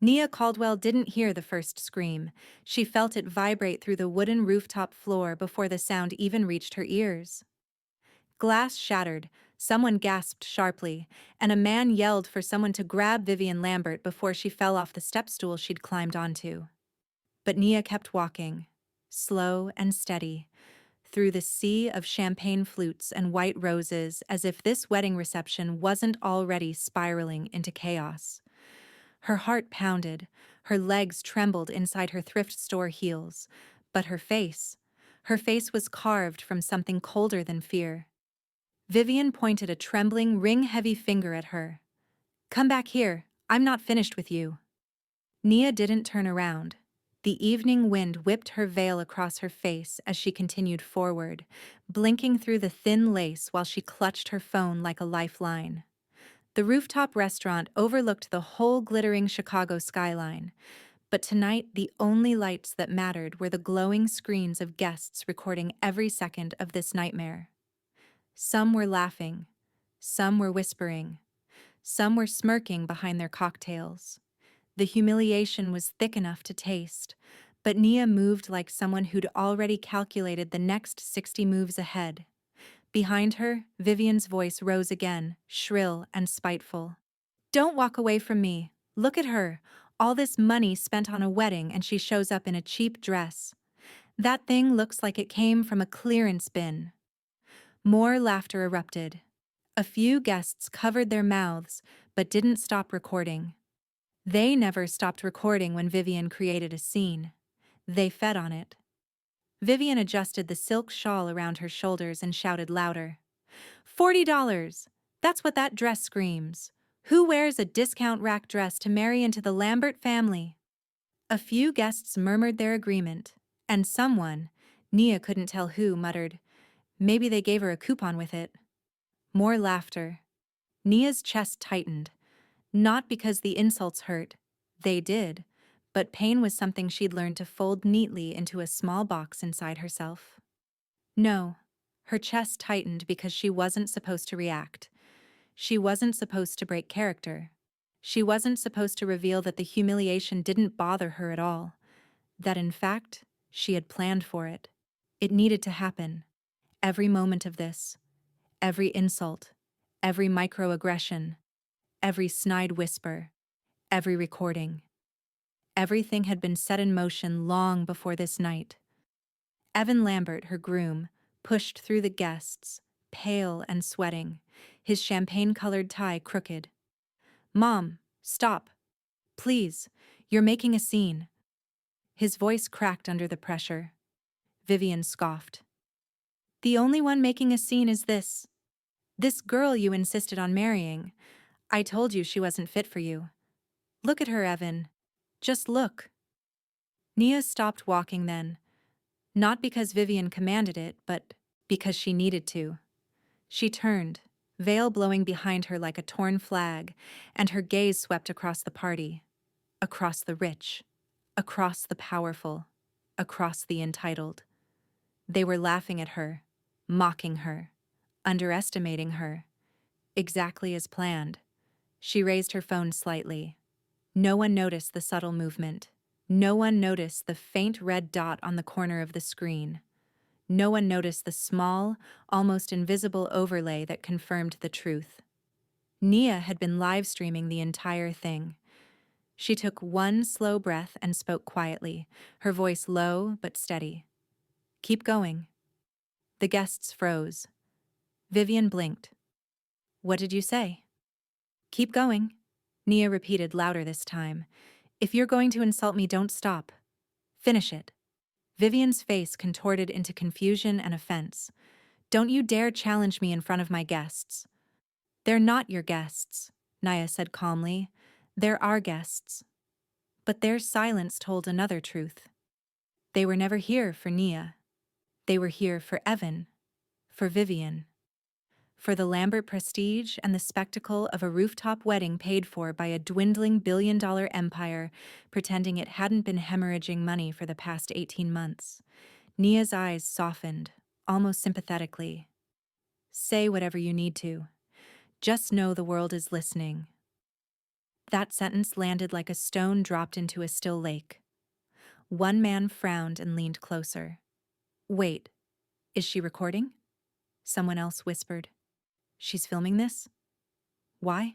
Nia Caldwell didn't hear the first scream. She felt it vibrate through the wooden rooftop floor before the sound even reached her ears. Glass shattered, someone gasped sharply, and a man yelled for someone to grab Vivian Lambert before she fell off the step stool she'd climbed onto. But Nia kept walking, slow and steady, through the sea of champagne flutes and white roses, as if this wedding reception wasn't already spiraling into chaos. Her heart pounded, her legs trembled inside her thrift store heels, but her face was carved from something colder than fear. Vivian pointed a trembling, ring-heavy finger at her. "Come back here, I'm not finished with you." Nia didn't turn around. The evening wind whipped her veil across her face as she continued forward, blinking through the thin lace while she clutched her phone like a lifeline. The rooftop restaurant overlooked the whole glittering Chicago skyline, but tonight the only lights that mattered were the glowing screens of guests recording every second of this nightmare. Some were laughing, some were whispering, some were smirking behind their cocktails. The humiliation was thick enough to taste, but Nia moved like someone who'd already calculated the next 60 moves ahead. Behind her, Vivian's voice rose again, shrill and spiteful. "Don't walk away from me. Look at her. All this money spent on a wedding and she shows up in a cheap dress. That thing looks like it came from a clearance bin." More laughter erupted. A few guests covered their mouths, but didn't stop recording. They never stopped recording when Vivian created a scene. They fed on it. Vivian adjusted the silk shawl around her shoulders and shouted louder. $40! That's what that dress screams. Who wears a discount rack dress to marry into the Lambert family? A few guests murmured their agreement, and someone, Nia couldn't tell who, muttered, "Maybe they gave her a coupon with it." More laughter. Nia's chest tightened. Not because the insults hurt. They did. But pain was something she'd learned to fold neatly into a small box inside herself. No. Her chest tightened because she wasn't supposed to react. She wasn't supposed to break character. She wasn't supposed to reveal that the humiliation didn't bother her at all. That in fact, she had planned for it. It needed to happen. Every moment of this. Every insult. Every microaggression. Every snide whisper. Every recording. Everything had been set in motion long before this night. Evan Lambert, her groom, pushed through the guests, pale and sweating, his champagne-colored tie crooked. "Mom, stop. Please, you're making a scene." His voice cracked under the pressure. Vivian scoffed. "The only one making a scene is this girl you insisted on marrying. I told you she wasn't fit for you. Look at her, Evan. Just look." Nia stopped walking then, not because Vivian commanded it, but because she needed to. She turned, veil blowing behind her like a torn flag, and her gaze swept across the party, across the rich, across the powerful, across the entitled. They were laughing at her, mocking her, underestimating her, exactly as planned. She raised her phone slightly. No one noticed the subtle movement. No one noticed the faint red dot on the corner of the screen. No one noticed the small, almost invisible overlay that confirmed the truth. Nia had been live streaming the entire thing. She took one slow breath and spoke quietly, her voice low but steady. "Keep going." The guests froze. Vivian blinked. "What did you say?" "Keep going," Nia repeated louder this time. "If you're going to insult me, don't stop. Finish it." Vivian's face contorted into confusion and offense. "Don't you dare challenge me in front of my guests." "They're not your guests," Nia said calmly. "They're our guests." But their silence told another truth. They were never here for Nia. They were here for Evan, for Vivian, for the Lambert prestige and the spectacle of a rooftop wedding paid for by a dwindling billion-dollar empire pretending it hadn't been hemorrhaging money for the past 18 months. Nia's eyes softened, almost sympathetically. "Say whatever you need to. Just know the world is listening." That sentence landed like a stone dropped into a still lake. One man frowned and leaned closer. Wait, is she recording? Someone else whispered. She's filming this? Why?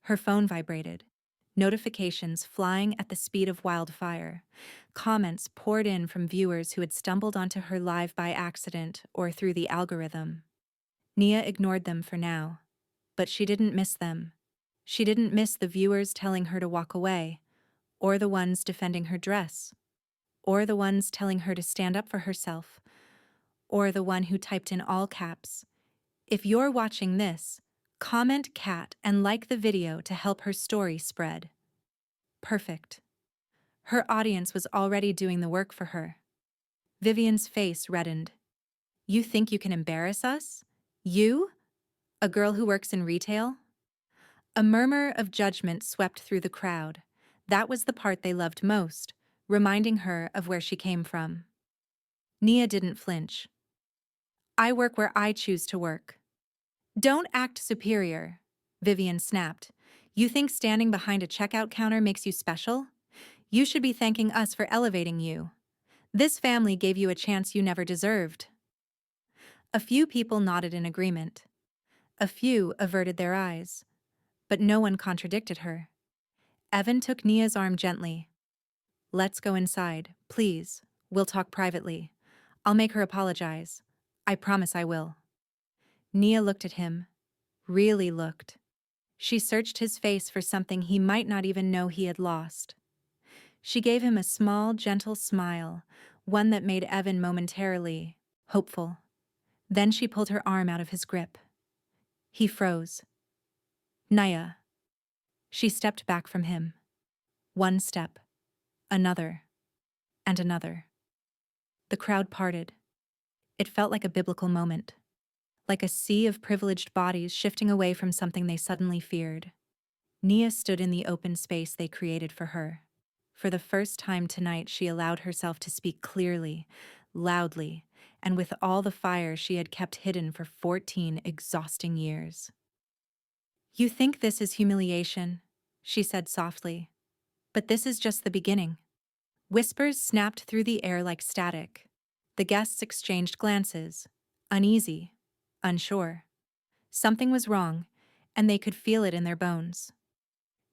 Her phone vibrated. Notifications flying at the speed of wildfire. Comments poured in from viewers who had stumbled onto her live by accident or through the algorithm. Nia ignored them for now, but she didn't miss them. She didn't miss the viewers telling her to walk away, or the ones defending her dress, or the ones telling her to stand up for herself, or the one who typed in all caps, "If you're watching this, comment cat and like the video to help her story spread." Perfect. Her audience was already doing the work for her. Vivian's face reddened. You think you can embarrass us? You? A girl who works in retail? A murmur of judgment swept through the crowd. That was the part they loved most, reminding her of where she came from. Nia didn't flinch. I work where I choose to work. Don't act superior, Vivian snapped. You think standing behind a checkout counter makes you special? You should be thanking us for elevating you. This family gave you a chance you never deserved. A few people nodded in agreement. A few averted their eyes. But no one contradicted her. Evan took Nia's arm gently. Let's go inside, please. We'll talk privately. I'll make her apologize. I promise I will. Nia looked at him. Really looked. She searched his face for something he might not even know he had lost. She gave him a small, gentle smile, one that made Evan momentarily hopeful. Then she pulled her arm out of his grip. He froze. Nia. She stepped back from him. One step. Another. And another. The crowd parted. It felt like a biblical moment. Like a sea of privileged bodies shifting away from something they suddenly feared. Nia stood in the open space they created for her. For the first time tonight, she allowed herself to speak clearly, loudly, and with all the fire she had kept hidden for 14 exhausting years. You think this is humiliation, she said softly. But this is just the beginning. Whispers snapped through the air like static. The guests exchanged glances, uneasy, unsure. Something was wrong, and they could feel it in their bones.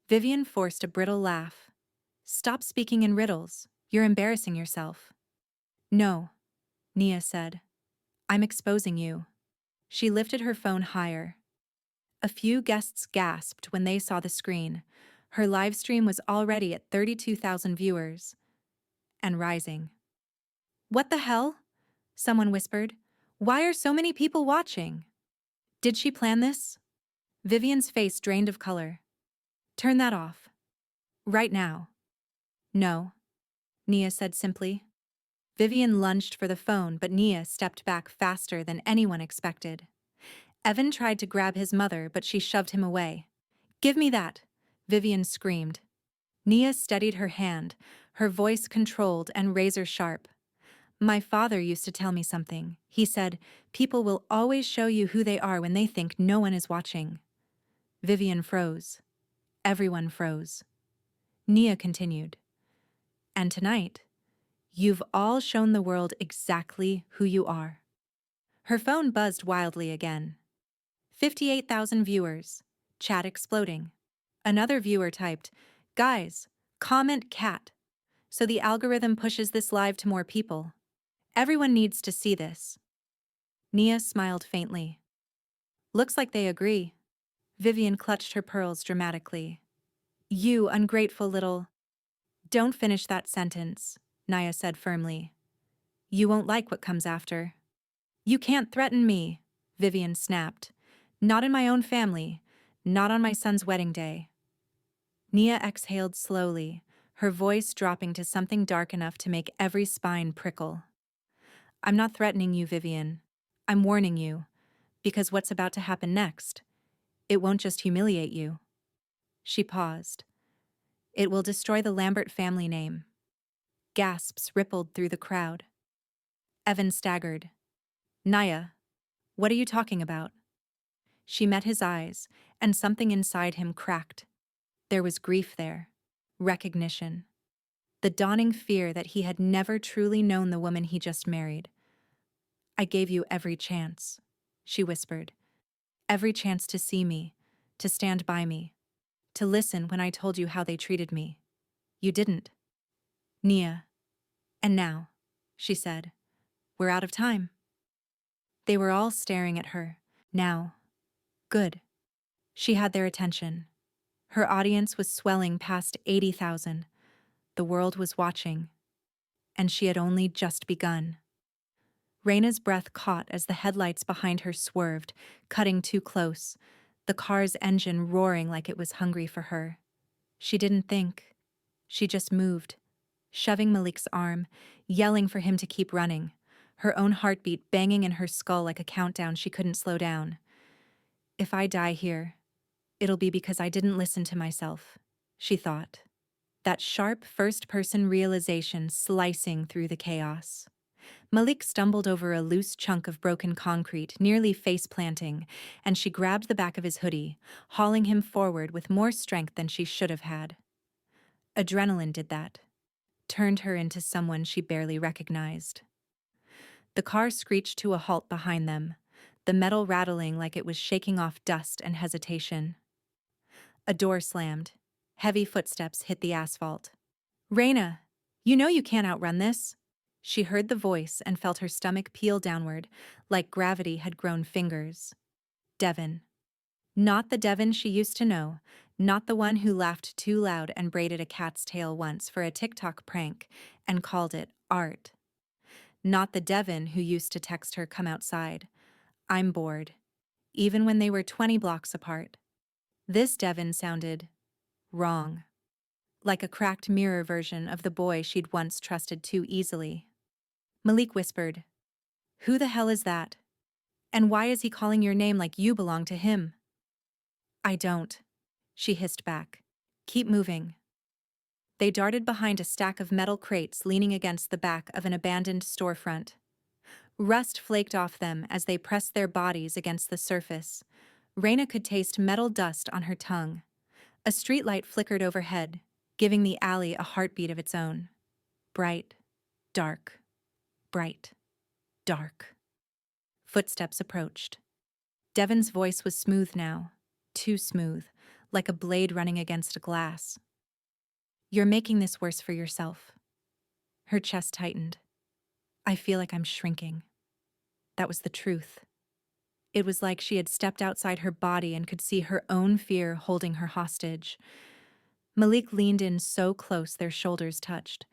Vivian forced a brittle laugh. Stop speaking in riddles. You're embarrassing yourself. No, Nia said. I'm exposing you. She lifted her phone higher. A few guests gasped when they saw the screen. Her live stream was already at 32,000 viewers. And rising. What the hell? Someone whispered. Why are so many people watching? Did she plan this? Vivian's face drained of color. Turn that off. Right now. No, Nia said simply. Vivian lunged for the phone, but Nia stepped back faster than anyone expected. Evan tried to grab his mother, but she shoved him away. Give me that, Vivian screamed. Nia steadied her hand, her voice controlled and razor-sharp. My father used to tell me something. He said, people will always show you who they are when they think no one is watching. Vivian froze. Everyone froze. Nia continued. And tonight, you've all shown the world exactly who you are. Her phone buzzed wildly again. 58,000 viewers. Chat exploding. Another viewer typed, Guys, comment cat. So the algorithm pushes this live to more people. Everyone needs to see this. Nia smiled faintly. Looks like they agree. Vivian clutched her pearls dramatically. You ungrateful little... Don't finish that sentence, Nia said firmly. You won't like what comes after. You can't threaten me, Vivian snapped. Not in my own family, not on my son's wedding day. Nia exhaled slowly, her voice dropping to something dark enough to make every spine prickle. I'm not threatening you, Vivian. I'm warning you, because what's about to happen next, it won't just humiliate you. She paused. It will destroy the Lambert family name. Gasps rippled through the crowd. Evan staggered. Nia, what are you talking about? She met his eyes, and something inside him cracked. There was grief there, recognition, the dawning fear that he had never truly known the woman he just married. "I gave you every chance," she whispered. "Every chance to see me, to stand by me, to listen when I told you how they treated me. You didn't. Nia. And now," she said, "we're out of time." They were all staring at her. Now. Good. She had their attention. Her audience was swelling past 80,000. The world was watching. And she had only just begun. Raina's breath caught as the headlights behind her swerved, cutting too close, the car's engine roaring like it was hungry for her. She didn't think. She just moved, shoving Malik's arm, yelling for him to keep running, her own heartbeat banging in her skull like a countdown she couldn't slow down. "If I die here, it'll be because I didn't listen to myself," she thought. That sharp first-person realization slicing through the chaos. Malik stumbled over a loose chunk of broken concrete, nearly face-planting, and she grabbed the back of his hoodie, hauling him forward with more strength than she should have had. Adrenaline did that, turned her into someone she barely recognized. The car screeched to a halt behind them, the metal rattling like it was shaking off dust and hesitation. A door slammed. Heavy footsteps hit the asphalt. "Raina, you know you can't outrun this." She heard the voice and felt her stomach peel downward, like gravity had grown fingers. Devin. Not the Devin she used to know, not the one who laughed too loud and braided a cat's tail once for a TikTok prank and called it art. Not the Devin who used to text her, "Come outside. I'm bored," even when they were 20 blocks apart. This Devin sounded wrong, like a cracked mirror version of the boy she'd once trusted too easily. Malik whispered, "Who the hell is that? And why is he calling your name like you belong to him?" "I don't," she hissed back. "Keep moving." They darted behind a stack of metal crates leaning against the back of an abandoned storefront. Rust flaked off them as they pressed their bodies against the surface. Raina could taste metal dust on her tongue. A streetlight flickered overhead, giving the alley a heartbeat of its own. Bright, dark, bright, dark. Footsteps approached. Devin's voice was smooth now, too smooth, like a blade running against glass. "You're making this worse for yourself." Her chest tightened. "I feel like I'm shrinking." That was the truth. It was like she had stepped outside her body and could see her own fear holding her hostage. Malik leaned in so close their shoulders touched.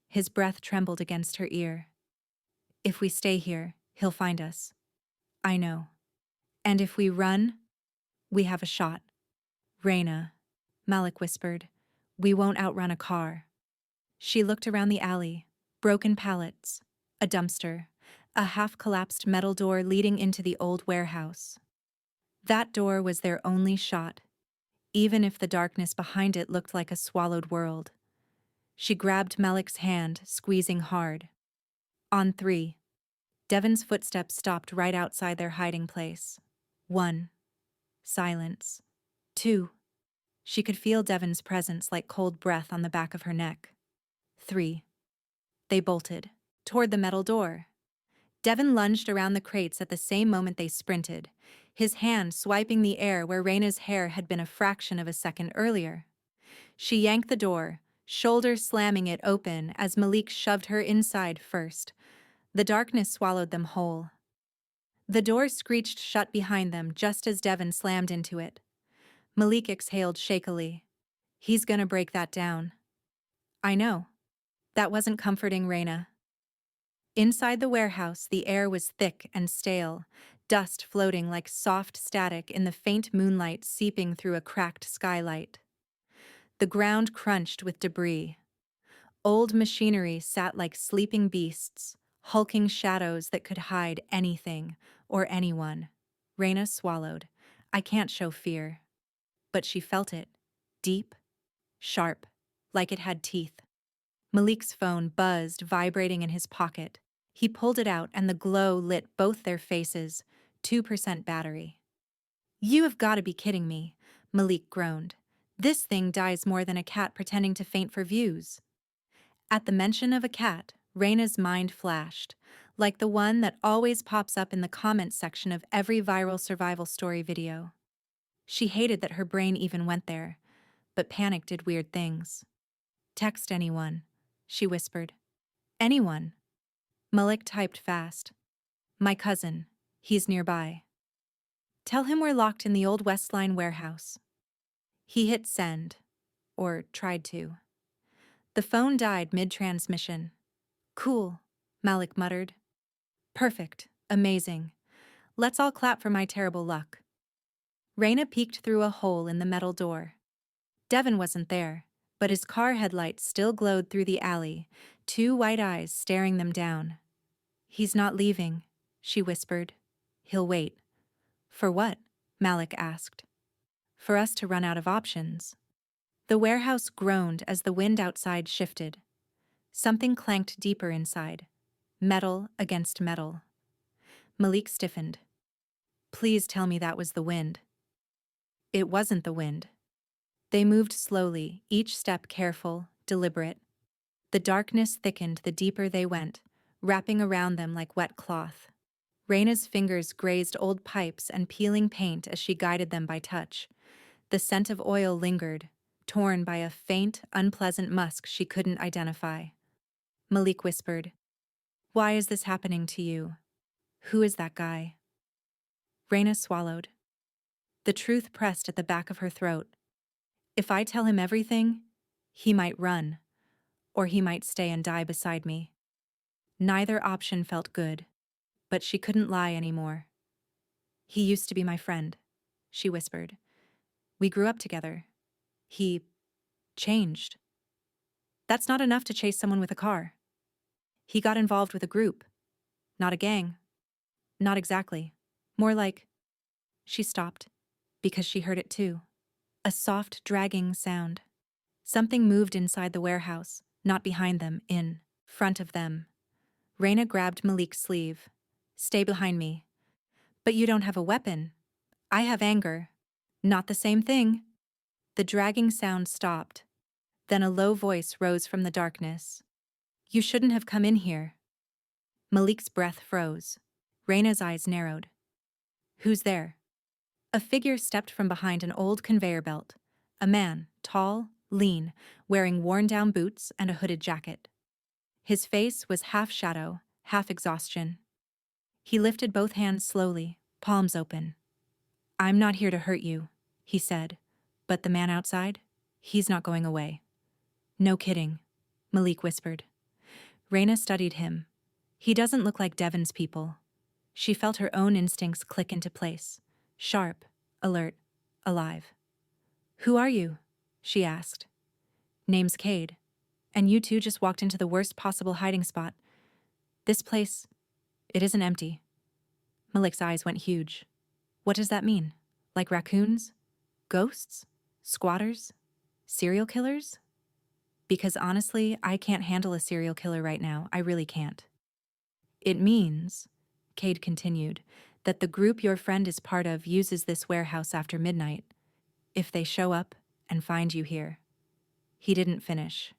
His breath trembled against her ear. "If we stay here, he'll find us." "I know. And if we run, we have a shot." "Raina," Malik whispered, "we won't outrun a car." She looked around the alley. Broken pallets, a dumpster, a half-collapsed metal door leading into the old warehouse. That door was their only shot, even if the darkness behind it looked like a swallowed world. She grabbed Malik's hand, squeezing hard. On 3. Devin's footsteps stopped right outside their hiding place. 1. Silence. 2. She could feel Devin's presence like cold breath on the back of her neck. 3. They bolted, toward the metal door. Devin lunged around the crates at the same moment they sprinted, his hand swiping the air where Raina's hair had been a fraction of a second earlier. She yanked the door, shoulder slamming it open as Malik shoved her inside first. The darkness swallowed them whole. The door screeched shut behind them just as Devin slammed into it. Malik exhaled shakily. "He's gonna break that down." "I know." That wasn't comforting Raina. Inside the warehouse, the air was thick and stale, dust floating like soft static in the faint moonlight seeping through a cracked skylight. The ground crunched with debris. Old machinery sat like sleeping beasts, hulking shadows that could hide anything or anyone. Raina swallowed. I can't show fear. But she felt it. Deep, sharp, like it had teeth. Malik's phone buzzed, vibrating in his pocket. He pulled it out and the glow lit both their faces. 2% battery. "You have got to be kidding me," Malik groaned. This thing dies more than a cat pretending to faint for views. At the mention of a cat, Raina's mind flashed, like the one that always pops up in the comments section of every viral survival story video. She hated that her brain even went there, but panic did weird things. Text anyone, she whispered. Anyone. Malik typed fast. My cousin. He's nearby. Tell him we're locked in the old Westline warehouse. He hit send. Or tried to. The phone died mid-transmission. Cool, Malik muttered. Perfect. Amazing. Let's all clap for my terrible luck. Raina peeked through a hole in the metal door. Devin wasn't there, but his car headlights still glowed through the alley, two white eyes staring them down. He's not leaving, she whispered. He'll wait. For what? Malik asked. For us to run out of options. The warehouse groaned as the wind outside shifted. Something clanked deeper inside. Metal against metal. Malik stiffened. Please tell me that was the wind. It wasn't the wind. They moved slowly, each step careful, deliberate. The darkness thickened the deeper they went, wrapping around them like wet cloth. Raina's fingers grazed old pipes and peeling paint as she guided them by touch. The scent of oil lingered, torn by a faint, unpleasant musk she couldn't identify. Malik whispered, Why is this happening to you? Who is that guy? Raina swallowed. The truth pressed at the back of her throat. If I tell him everything, he might run, or he might stay and die beside me. Neither option felt good, but she couldn't lie anymore. He used to be my friend, she whispered. We grew up together. He changed. That's not enough to chase someone with a car. He got involved with a group, not a gang. Not exactly. More like... She stopped, because she heard it too. A soft, dragging sound. Something moved inside the warehouse, not behind them, in front of them. Raina grabbed Malik's sleeve. Stay behind me. But you don't have a weapon. I have anger. Not the same thing. The dragging sound stopped. Then a low voice rose from the darkness. You shouldn't have come in here. Malik's breath froze. Raina's eyes narrowed. Who's there? A figure stepped from behind an old conveyor belt. A man, tall, lean, wearing worn-down boots and a hooded jacket. His face was half shadow, half exhaustion. He lifted both hands slowly, palms open. I'm not here to hurt you, he said. But the man outside? He's not going away. No kidding, Malik whispered. Raina studied him. He doesn't look like Devon's people. She felt her own instincts click into place. Sharp, alert, alive. Who are you? She asked. Name's Cade. And you two just walked into the worst possible hiding spot. This place, it isn't empty. Malik's eyes went huge. What does that mean? Like raccoons? Ghosts? Squatters? Serial killers? Because honestly, I can't handle a serial killer right now. I really can't. It means, Cade continued, that the group your friend is part of uses this warehouse after midnight. If they show up and find you here. He didn't finish.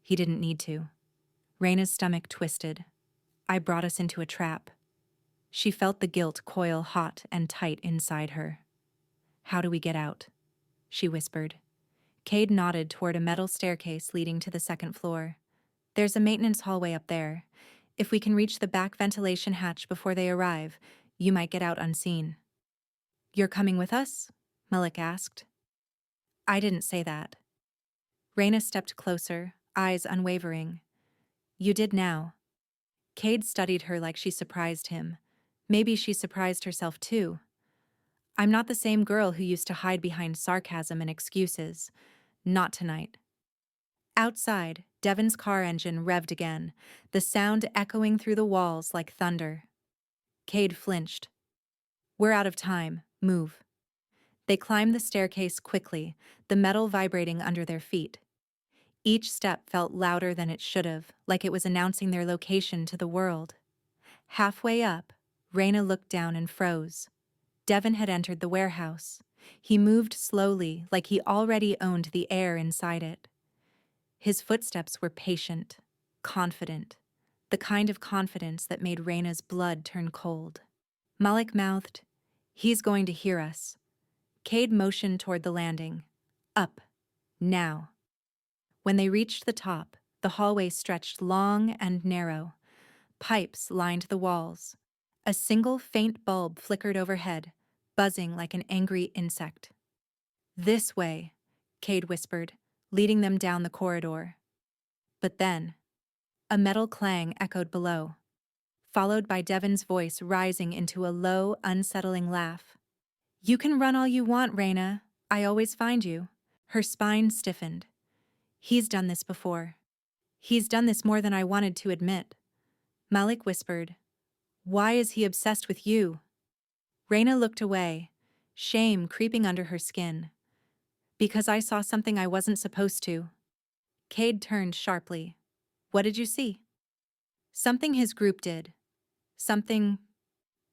He didn't need to. Raina's stomach twisted. I brought us into a trap. She felt the guilt coil hot and tight inside her. How do we get out? She whispered. Cade nodded toward a metal staircase leading to the second floor. There's a maintenance hallway up there. If we can reach the back ventilation hatch before they arrive, you might get out unseen. You're coming with us? Malik asked. I didn't say that. Raina stepped closer, eyes unwavering. You did now. Cade studied her like she surprised him. Maybe she surprised herself too. I'm not the same girl who used to hide behind sarcasm and excuses. Not tonight. Outside, Devon's car engine revved again, the sound echoing through the walls like thunder. Cade flinched. We're out of time. Move. They climbed the staircase quickly, the metal vibrating under their feet. Each step felt louder than it should have, like it was announcing their location to the world. Halfway up, Raina looked down and froze. Devon had entered the warehouse. He moved slowly, like he already owned the air inside it. His footsteps were patient, confident, the kind of confidence that made Raina's blood turn cold. Malik mouthed, "He's going to hear us." Cade motioned toward the landing. "Up. Now." When they reached the top, the hallway stretched long and narrow. Pipes lined the walls. A single faint bulb flickered overhead, buzzing like an angry insect. "This way," Cade whispered, leading them down the corridor. But then, a metal clang echoed below, followed by Devon's voice rising into a low, unsettling laugh. "You can run all you want, Raina. I always find you." Her spine stiffened. "He's done this before. He's done this more than I wanted to admit." Malik whispered, "Why is he obsessed with you?" Raina looked away, shame creeping under her skin. "Because I saw something I wasn't supposed to." Cade turned sharply. "What did you see?" "Something his group did. Something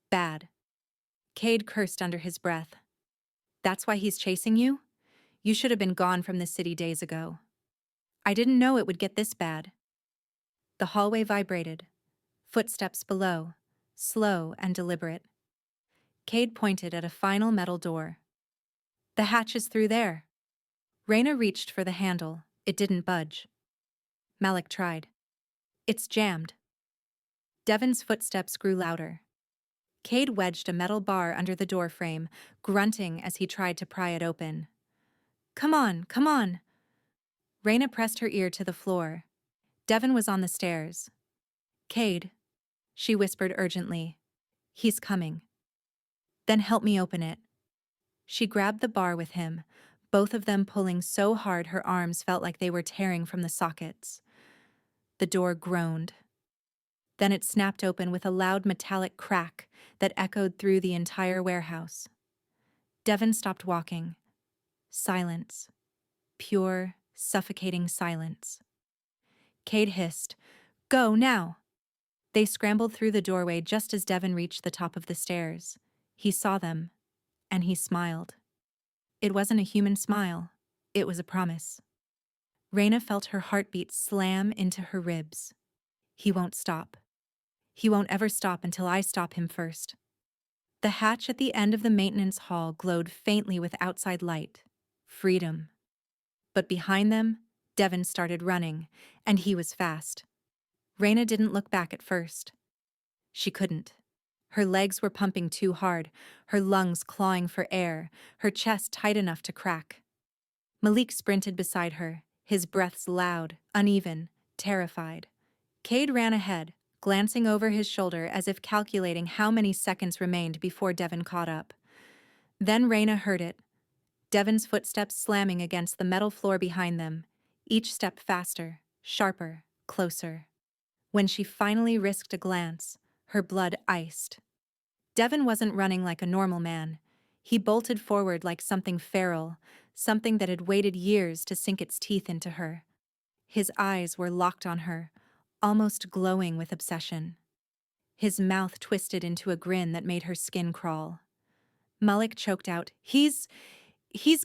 bad." Cade cursed under his breath. "That's why he's chasing you? You should have been gone from the city days ago." "I didn't know it would get this bad." The hallway vibrated. Footsteps below, slow and deliberate. Cade pointed at a final metal door. "The hatch is through there." Raina reached for the handle. It didn't budge. Malik tried. "It's jammed." Devon's footsteps grew louder. Cade wedged a metal bar under the doorframe, grunting as he tried to pry it open. "Come on, come on." Raina pressed her ear to the floor. Devon was on the stairs. "Cade," she whispered urgently. "He's coming." "Then help me open it." She grabbed the bar with him, both of them pulling so hard her arms felt like they were tearing from the sockets. The door groaned. Then it snapped open with a loud metallic crack that echoed through the entire warehouse. Devon stopped walking. Silence. Pure, suffocating silence. Cade hissed, "Go, now!" They scrambled through the doorway just as Devon reached the top of the stairs. He saw them, and he smiled. It wasn't a human smile. It was a promise. Raina felt her heartbeat slam into her ribs. He won't stop. He won't ever stop until I stop him first. The hatch at the end of the maintenance hall glowed faintly with outside light. Freedom. But behind them, Devon started running, and he was fast. Raina didn't look back at first. She couldn't. Her legs were pumping too hard, her lungs clawing for air, her chest tight enough to crack. Malik sprinted beside her, his breaths loud, uneven, terrified. Cade ran ahead, glancing over his shoulder as if calculating how many seconds remained before Devon caught up. Then Raina heard it. Devon's footsteps slamming against the metal floor behind them, each step faster, sharper, closer. When she finally risked a glance, her blood iced. Devon wasn't running like a normal man. He bolted forward like something feral, something that had waited years to sink its teeth into her. His eyes were locked on her, almost glowing with obsession. His mouth twisted into a grin that made her skin crawl. Malik choked out, He's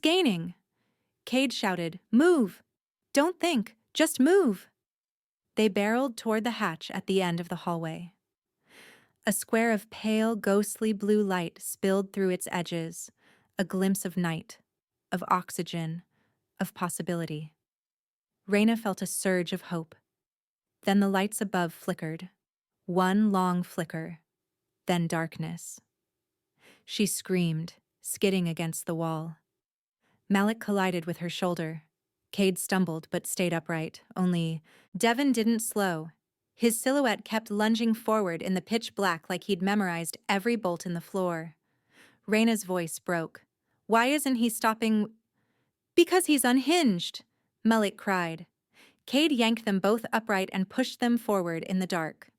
gaining." Cade shouted, "Move! Don't think, just move!" They barreled toward the hatch at the end of the hallway. A square of pale, ghostly blue light spilled through its edges, a glimpse of night, of oxygen, of possibility. Raina felt a surge of hope. Then the lights above flickered. One long flicker, then darkness. She screamed, skidding against the wall. Malik collided with her shoulder. Cade stumbled but stayed upright, only Devon didn't slow. His silhouette kept lunging forward in the pitch black like he'd memorized every bolt in the floor. Raina's voice broke. "Why isn't he stopping?" "Because he's unhinged," Malik cried. Cade yanked them both upright and pushed them forward in the dark.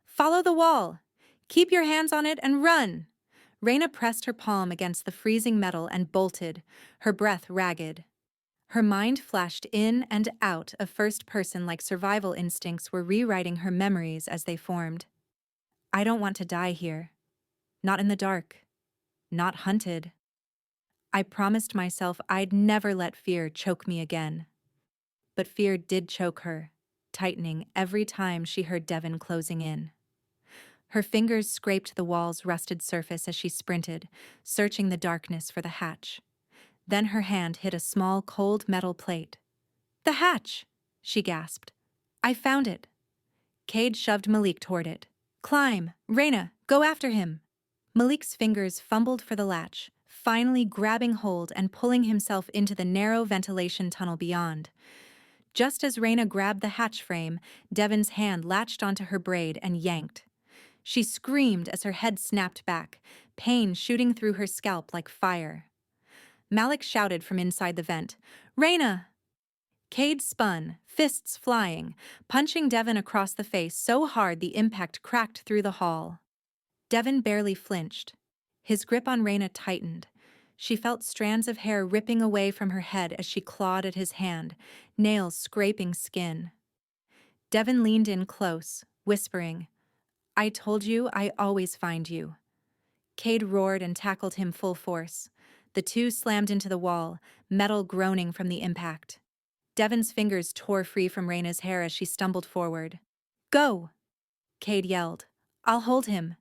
"Follow the wall! Keep your hands on it and run!" Raina pressed her palm against the freezing metal and bolted, her breath ragged. Her mind flashed in and out of first person like survival instincts were rewriting her memories as they formed. "I don't want to die here. Not in the dark. Not hunted. I promised myself I'd never let fear choke me again. But fear did choke her, tightening every time she heard Devon closing in. Her fingers scraped the wall's rusted surface as she sprinted, searching the darkness for the hatch. Then her hand hit a small, cold metal plate. "The hatch!" she gasped. "I found it." Cade shoved Malik toward it. "Climb! Reyna, go after him!" Malik's fingers fumbled for the latch, finally grabbing hold and pulling himself into the narrow ventilation tunnel beyond. Just as Reyna grabbed the hatch frame, Devon's hand latched onto her braid and yanked. She screamed as her head snapped back, pain shooting through her scalp like fire. Malik shouted from inside the vent, "Reyna!" Cade spun, fists flying, punching Devon across the face so hard the impact cracked through the hall. Devon barely flinched. His grip on Reyna tightened. She felt strands of hair ripping away from her head as she clawed at his hand, nails scraping skin. Devon leaned in close, whispering, "I told you I always find you." Cade roared and tackled him full force. The two slammed into the wall, metal groaning from the impact. Devon's fingers tore free from Reyna's hair as she stumbled forward. "Go!" Cade yelled. "I'll hold him."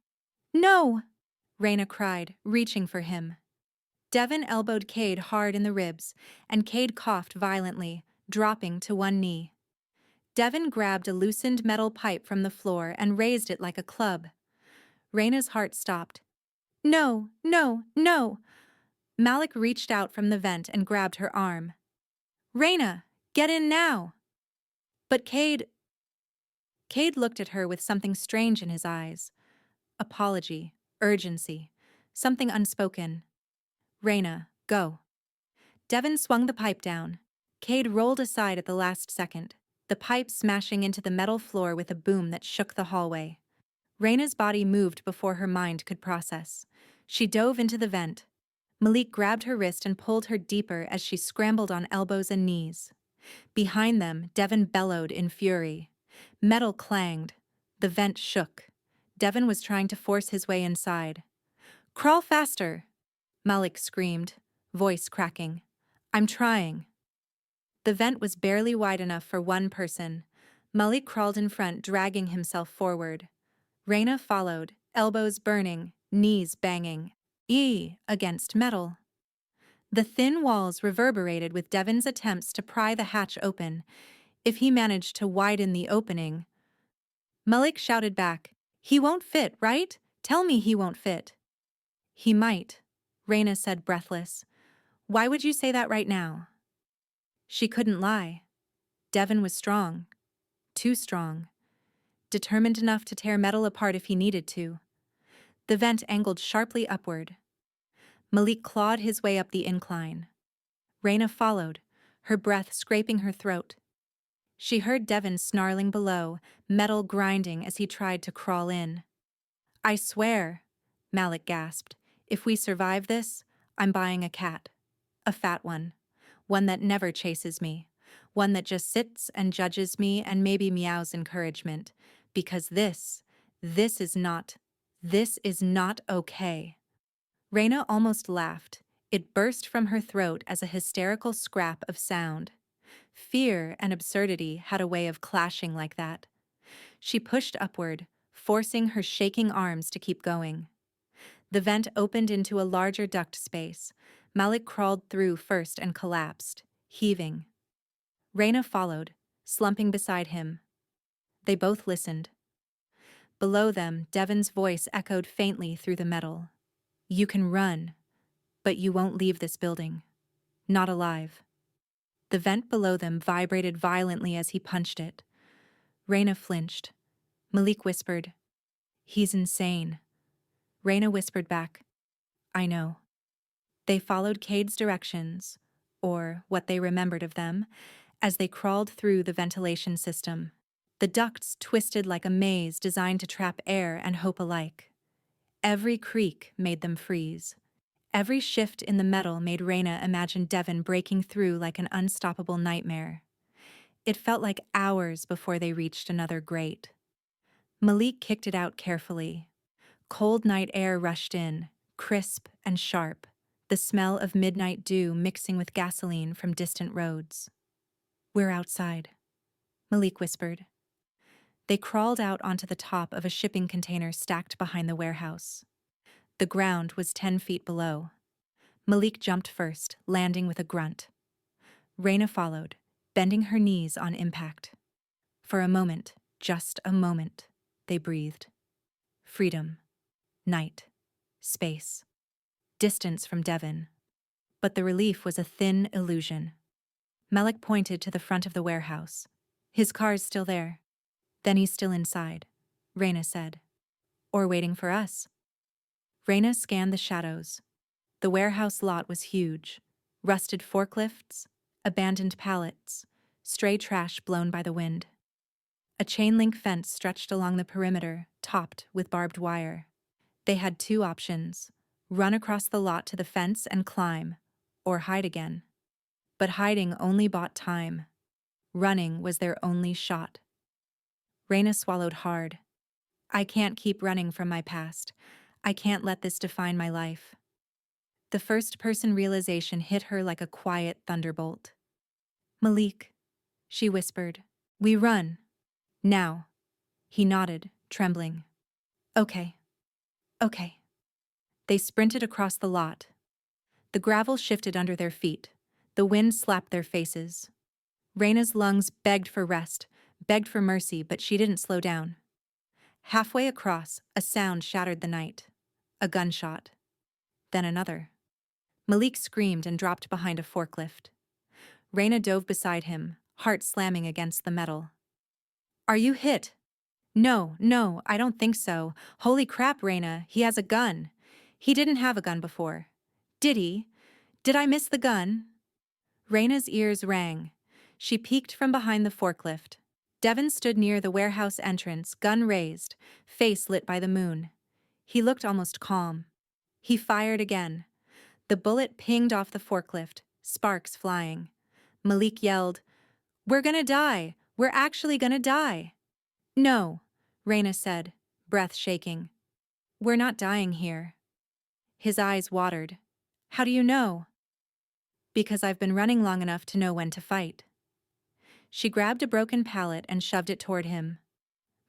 "No!" Reyna cried, reaching for him. Devon elbowed Cade hard in the ribs, and Cade coughed violently, dropping to one knee. Devon grabbed a loosened metal pipe from the floor and raised it like a club. Reyna's heart stopped. "No, no, no!" Malik reached out from the vent and grabbed her arm. "Reyna, get in now!" But Cade looked at her with something strange in his eyes. Apology, urgency, something unspoken. "Reyna, go." Devon swung the pipe down. Cade rolled aside at the last second, the pipe smashing into the metal floor with a boom that shook the hallway. Reyna's body moved before her mind could process. She dove into the vent. Malik grabbed her wrist and pulled her deeper as she scrambled on elbows and knees. Behind them, Devon bellowed in fury. Metal clanged. The vent shook. Devon was trying to force his way inside. "Crawl faster!" Malik screamed, voice cracking. "I'm trying." The vent was barely wide enough for one person. Malik crawled in front, dragging himself forward. Reyna followed, elbows burning, knees banging. Against metal. The thin walls reverberated with Devon's attempts to pry the hatch open. If he managed to widen the opening. Malik shouted back, "He won't fit, right? Tell me he won't fit." "He might," Reyna said breathless. "Why would you say that right now?" She couldn't lie. Devon was strong. Too strong. Determined enough to tear metal apart if he needed to. The vent angled sharply upward. Malik clawed his way up the incline. Reyna followed, her breath scraping her throat. She heard Devon snarling below, metal grinding as he tried to crawl in. "I swear," Malik gasped, "if we survive this, I'm buying a cat. A fat one. One that never chases me. One that just sits and judges me and maybe meows encouragement. Because this is not okay." Reyna almost laughed. It burst from her throat as a hysterical scrap of sound. Fear and absurdity had a way of clashing like that. She pushed upward, forcing her shaking arms to keep going. The vent opened into a larger duct space. Malik crawled through first and collapsed, heaving. Reyna followed, slumping beside him. They both listened. Below them, Devon's voice echoed faintly through the metal. "You can run, but you won't leave this building. Not alive." The vent below them vibrated violently as he punched it. Reyna flinched. Malik whispered, "He's insane." Reyna whispered back, "I know." They followed Cade's directions, or what they remembered of them, as they crawled through the ventilation system. The ducts twisted like a maze designed to trap air and hope alike. Every creak made them freeze. Every shift in the metal made Reyna imagine Devon breaking through like an unstoppable nightmare. It felt like hours before they reached another grate. Malik kicked it out carefully. Cold night air rushed in, crisp and sharp, the smell of midnight dew mixing with gasoline from distant roads. "We're outside," Malik whispered. They crawled out onto the top of a shipping container stacked behind the warehouse. The ground was 10 feet below. Malik jumped first, landing with a grunt. Raina followed, bending her knees on impact. For a moment, just a moment, they breathed. Freedom. Night. Space. Distance from Devon. But the relief was a thin illusion. Malik pointed to the front of the warehouse. "His car's still there." "Then he's still inside," Raina said. "Or waiting for us." Raina scanned the shadows. The warehouse lot was huge. Rusted forklifts, abandoned pallets, stray trash blown by the wind. A chain-link fence stretched along the perimeter, topped with barbed wire. They had two options: run across the lot to the fence and climb, or hide again. But hiding only bought time. Running was their only shot. Raina swallowed hard. "I can't keep running from my past. I can't let this define my life." The first-person realization hit her like a quiet thunderbolt. "Malik," she whispered. "We run. Now." He nodded, trembling. "Okay. Okay." They sprinted across the lot. The gravel shifted under their feet. The wind slapped their faces. Raina's lungs begged for rest, begged for mercy, but she didn't slow down. Halfway across, a sound shattered the night. A gunshot. Then another. Malik screamed and dropped behind a forklift. Raina dove beside him, heart slamming against the metal. "Are you hit?" No, I don't think so. Holy crap, Raina, he has a gun." "He didn't have a gun before." "Did he? Did I miss the gun?" Raina's ears rang. She peeked from behind the forklift. Devon stood near the warehouse entrance, gun raised, face lit by the moon. He looked almost calm. He fired again. The bullet pinged off the forklift, sparks flying. Malik yelled, "We're gonna die! We're actually gonna die!" "No," Raina said, breath shaking. "We're not dying here." His eyes watered. "How do you know?" "Because I've been running long enough to know when to fight." She grabbed a broken pallet and shoved it toward him.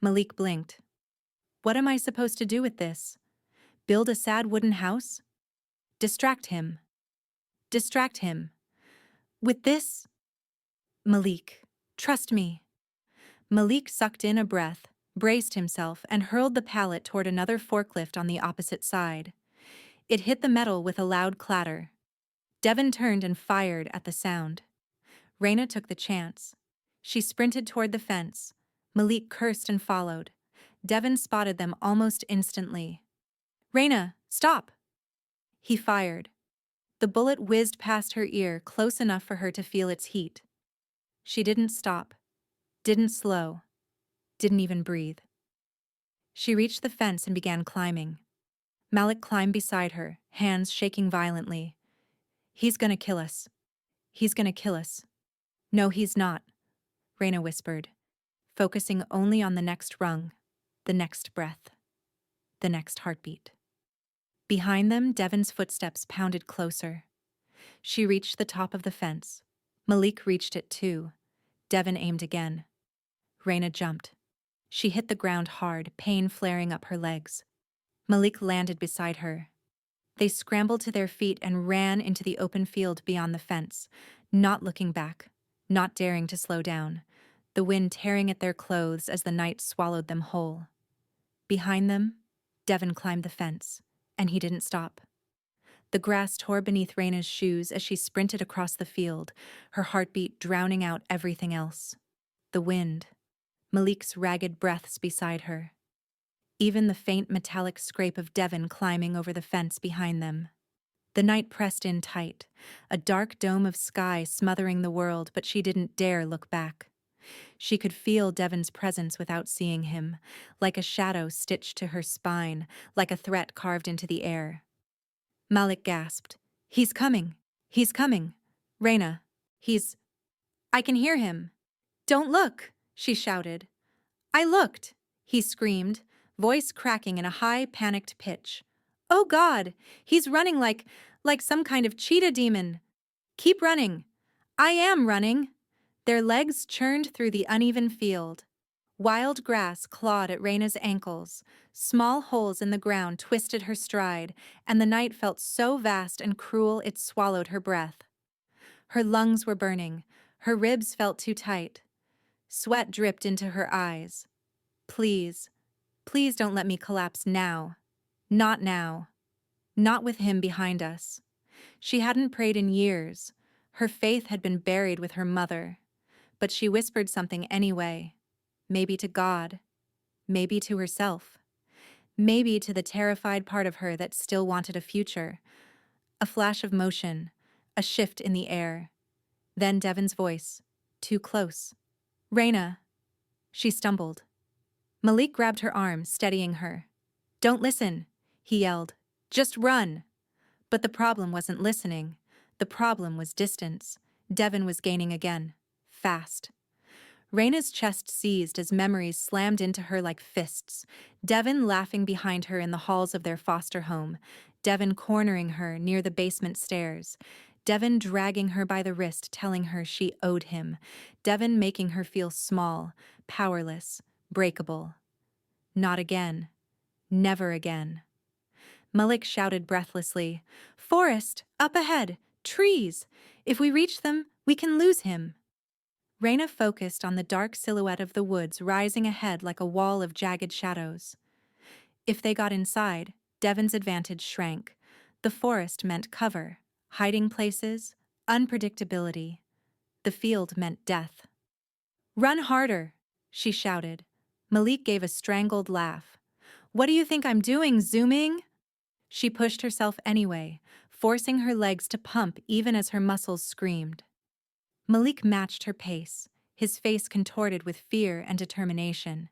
Malik blinked. "What am I supposed to do with this? Build a sad wooden house?" "Distract him." "Distract him? With this?" "Malik, trust me." Malik sucked in a breath, braced himself, and hurled the pallet toward another forklift on the opposite side. It hit the metal with a loud clatter. Devon turned and fired at the sound. Raina took the chance. She sprinted toward the fence. Malik cursed and followed. Devon spotted them almost instantly. "Raina, stop!" He fired. The bullet whizzed past her ear, close enough for her to feel its heat. She didn't stop, didn't slow, didn't even breathe. She reached the fence and began climbing. Malik climbed beside her, hands shaking violently. "He's gonna kill us. He's gonna kill us." "No, he's not," Raina whispered, focusing only on the next rung, the next breath, the next heartbeat. Behind them, Devon's footsteps pounded closer. She reached the top of the fence. Malik reached it too. Devon aimed again. Raina jumped. She hit the ground hard, pain flaring up her legs. Malik landed beside her. They scrambled to their feet and ran into the open field beyond the fence, not looking back, not daring to slow down, the wind tearing at their clothes as the night swallowed them whole. Behind them, Devon climbed the fence, and he didn't stop. The grass tore beneath Raina's shoes as she sprinted across the field, her heartbeat drowning out everything else. The wind, Malik's ragged breaths beside her. Even the faint metallic scrape of Devon climbing over the fence behind them. The night pressed in tight, a dark dome of sky smothering the world, but she didn't dare look back. She could feel Devon's presence without seeing him, like a shadow stitched to her spine, like a threat carved into the air. Malik gasped. "He's coming! He's coming! Raina, he's... I can hear him!" "Don't look!" she shouted. "I looked!" he screamed, voice cracking in a high, panicked pitch. "Oh God! He's running like like some kind of cheetah demon. Keep running. I am running. Their legs churned through the uneven field. Wild grass clawed at Raina's ankles. Small holes in the ground twisted her stride, and the night felt so vast and cruel it swallowed her breath. Her lungs were burning. Her ribs felt too tight. Sweat dripped into her eyes. Please, please don't let me collapse now. Not now. Not with him behind us. She hadn't prayed in years. Her faith had been buried with her mother. But she whispered something anyway. Maybe to God. Maybe to herself. Maybe to the terrified part of her that still wanted a future. A flash of motion. A shift in the air. Then Devon's voice. Too close. Raina. She stumbled. Malik grabbed her arm, steadying her. Don't listen, he yelled. Just run. But the problem wasn't listening. The problem was distance. Devon was gaining again. Fast. Raina's chest seized as memories slammed into her like fists. Devon laughing behind her in the halls of their foster home. Devon cornering her near the basement stairs. Devon dragging her by the wrist, telling her she owed him. Devon making her feel small, powerless, breakable. Not again. Never again. Malik shouted breathlessly, "Forest! Up ahead! Trees! If we reach them, we can lose him." Raina focused on the dark silhouette of the woods rising ahead like a wall of jagged shadows. If they got inside, Devon's advantage shrank. The forest meant cover, hiding places, unpredictability. The field meant death. "Run harder!" she shouted. Malik gave a strangled laugh. "What do you think I'm doing, zooming?" She pushed herself anyway, forcing her legs to pump even as her muscles screamed. Malik matched her pace, his face contorted with fear and determination.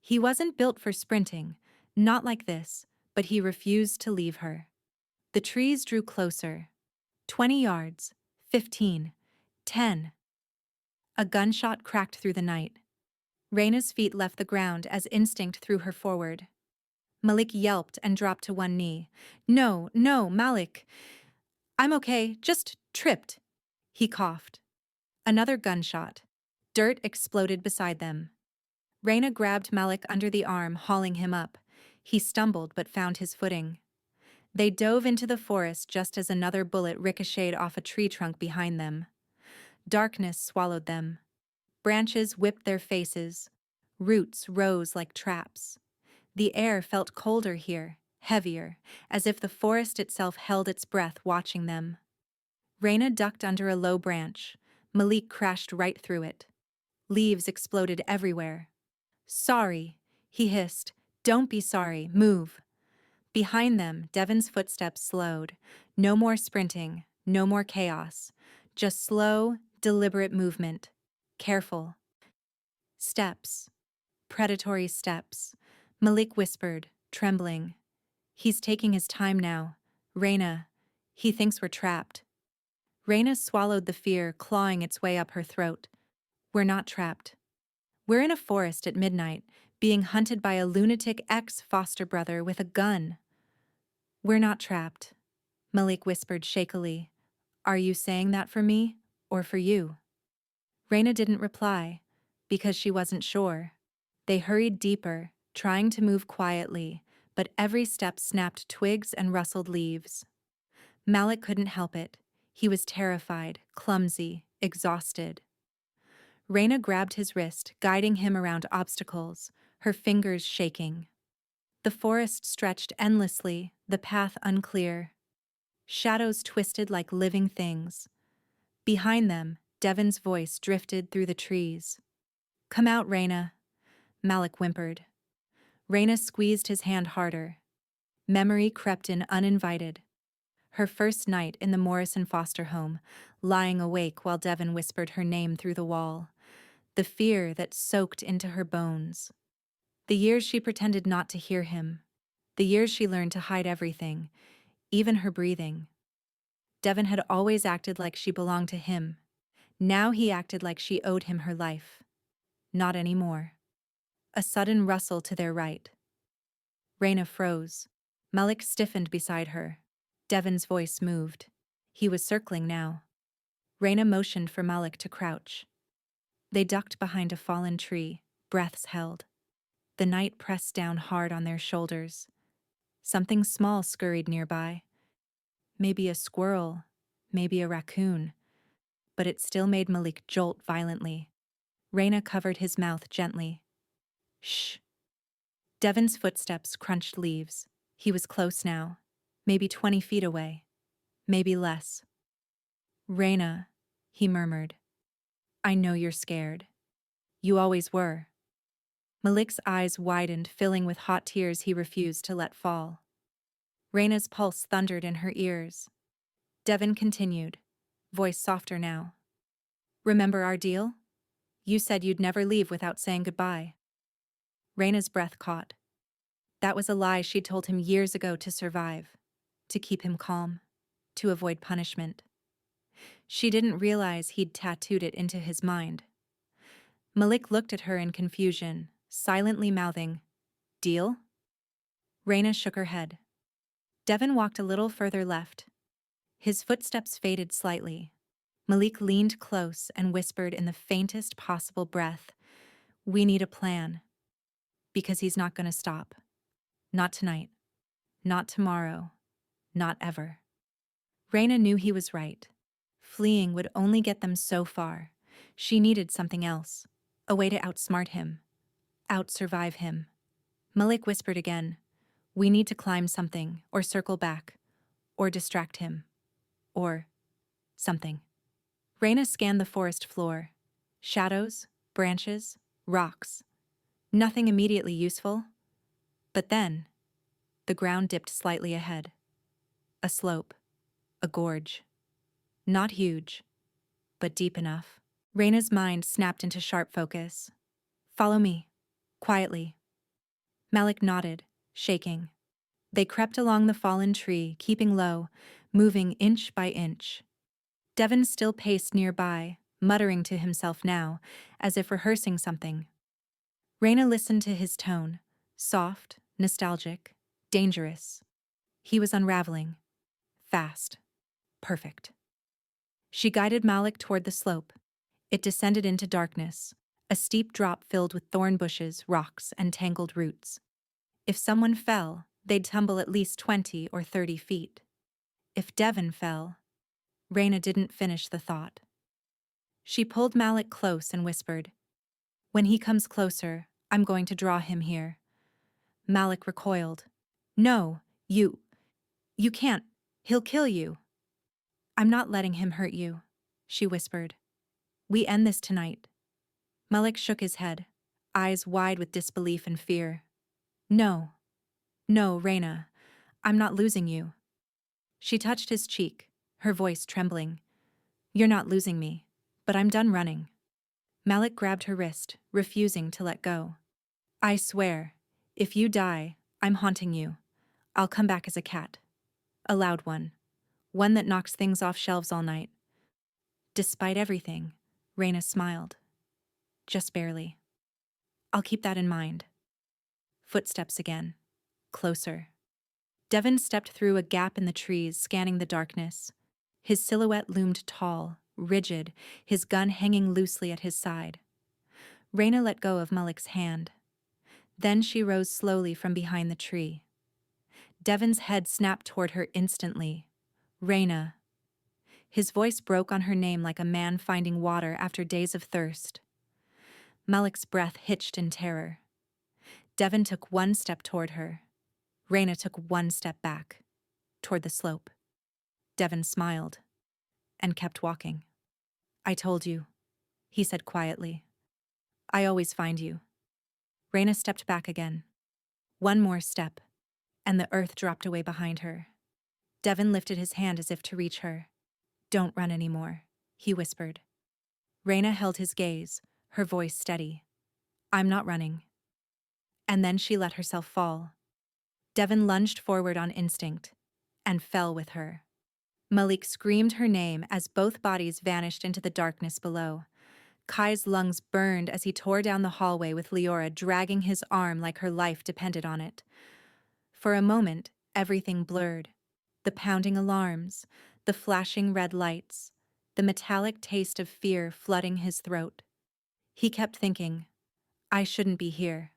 He wasn't built for sprinting, not like this, but he refused to leave her. The trees drew closer. 20 yards, 15, 10. A gunshot cracked through the night. Raina's feet left the ground as instinct threw her forward. Malik yelped and dropped to one knee. "No, no, Malik. I'm okay, just tripped." He coughed. Another gunshot. Dirt exploded beside them. Raina grabbed Malik under the arm, hauling him up. He stumbled but found his footing. They dove into the forest just as another bullet ricocheted off a tree trunk behind them. Darkness swallowed them. Branches whipped their faces. Roots rose like traps. The air felt colder here, heavier, as if the forest itself held its breath watching them. Raina ducked under a low branch. Malik crashed right through it. Leaves exploded everywhere. "Sorry," he hissed. "Don't be sorry, move." Behind them, Devon's footsteps slowed. No more sprinting, no more chaos. Just slow, deliberate movement. Careful. Steps. Predatory steps. Malik whispered, trembling. "He's taking his time now. Raina, he thinks we're trapped." Raina swallowed the fear clawing its way up her throat. "We're not trapped. We're in a forest at midnight, being hunted by a lunatic ex-foster brother with a gun." "We're not trapped," Malik whispered shakily. "Are you saying that for me, or for you?" Raina didn't reply, because she wasn't sure. They hurried deeper, trying to move quietly, but every step snapped twigs and rustled leaves. Malik couldn't help it. He was terrified, clumsy, exhausted. Raina grabbed his wrist, guiding him around obstacles, her fingers shaking. The forest stretched endlessly, the path unclear. Shadows twisted like living things. Behind them, Devon's voice drifted through the trees. "Come out, Raina," Malik whimpered. Raina squeezed his hand harder. Memory crept in uninvited. Her first night in the Morrison foster home, lying awake while Devon whispered her name through the wall. The fear that soaked into her bones. The years she pretended not to hear him. The years she learned to hide everything, even her breathing. Devon had always acted like she belonged to him. Now he acted like she owed him her life. Not anymore. A sudden rustle to their right. Raina froze. Malik stiffened beside her. Devon's voice moved. He was circling now. Raina motioned for Malik to crouch. They ducked behind a fallen tree, breaths held. The night pressed down hard on their shoulders. Something small scurried nearby. Maybe a squirrel, maybe a raccoon. But it still made Malik jolt violently. Raina covered his mouth gently. Shh. Devon's footsteps crunched leaves. He was close now. Maybe 20 feet away. Maybe less. Raina, he murmured. I know you're scared. You always were. Malik's eyes widened, filling with hot tears he refused to let fall. Raina's pulse thundered in her ears. Devon continued, voice softer now. Remember our deal? You said you'd never leave without saying goodbye. Raina's breath caught. That was a lie she'd told him years ago to survive, to keep him calm, to avoid punishment. She didn't realize he'd tattooed it into his mind. Malik looked at her in confusion, silently mouthing, Deal? Raina shook her head. Devon walked a little further left. His footsteps faded slightly. Malik leaned close and whispered in the faintest possible breath, We need a plan. Because he's not going to stop. Not tonight. Not tomorrow. Not ever. Raina knew he was right. Fleeing would only get them so far. She needed something else. A way to outsmart him. Outsurvive him. Malik whispered again, We need to climb something, or circle back, or distract him. Or something. Raina scanned the forest floor. Shadows, branches, rocks. Nothing immediately useful. But then, the ground dipped slightly ahead. A slope. A gorge. Not huge, but deep enough. Raina's mind snapped into sharp focus. Follow me. Quietly. Malik nodded, shaking. They crept along the fallen tree, keeping low, moving inch by inch. Devon still paced nearby, muttering to himself now, as if rehearsing something. Raina listened to his tone, soft, nostalgic, dangerous. He was unraveling. Fast. Perfect. She guided Malik toward the slope. It descended into darkness, a steep drop filled with thorn bushes, rocks, and tangled roots. If someone fell, they'd tumble at least 20 or 30 feet. If Devon fell, Raina didn't finish the thought. She pulled Malik close and whispered, When he comes closer, I'm going to draw him here. Malik recoiled. No, you can't. He'll kill you. I'm not letting him hurt you, she whispered. We end this tonight. Malik shook his head, eyes wide with disbelief and fear. No, Raina, I'm not losing you. She touched his cheek, her voice trembling. You're not losing me, but I'm done running. Malik grabbed her wrist, refusing to let go. I swear, if you die, I'm haunting you. I'll come back as a cat. A loud one. One that knocks things off shelves all night. Despite everything, Raina smiled. Just barely. I'll keep that in mind. Footsteps again. Closer. Devon stepped through a gap in the trees, scanning the darkness. His silhouette loomed tall, rigid, his gun hanging loosely at his side. Raina let go of Malik's hand. Then she rose slowly from behind the tree. Devon's head snapped toward her instantly. Raina. His voice broke on her name like a man finding water after days of thirst. Malik's breath hitched in terror. Devon took one step toward her. Raina took one step back, toward the slope. Devon smiled, and kept walking. I told you, he said quietly. I always find you. Raina stepped back again. One more step, and the earth dropped away behind her. Devon lifted his hand as if to reach her. Don't run anymore, he whispered. Raina held his gaze, her voice steady. I'm not running. And then she let herself fall. Devon lunged forward on instinct, and fell with her. Malik screamed her name as both bodies vanished into the darkness below. Kai's lungs burned as he tore down the hallway with Leora dragging his arm like her life depended on it. For a moment, everything blurred. The pounding alarms, the flashing red lights, the metallic taste of fear flooding his throat. He kept thinking, I shouldn't be here.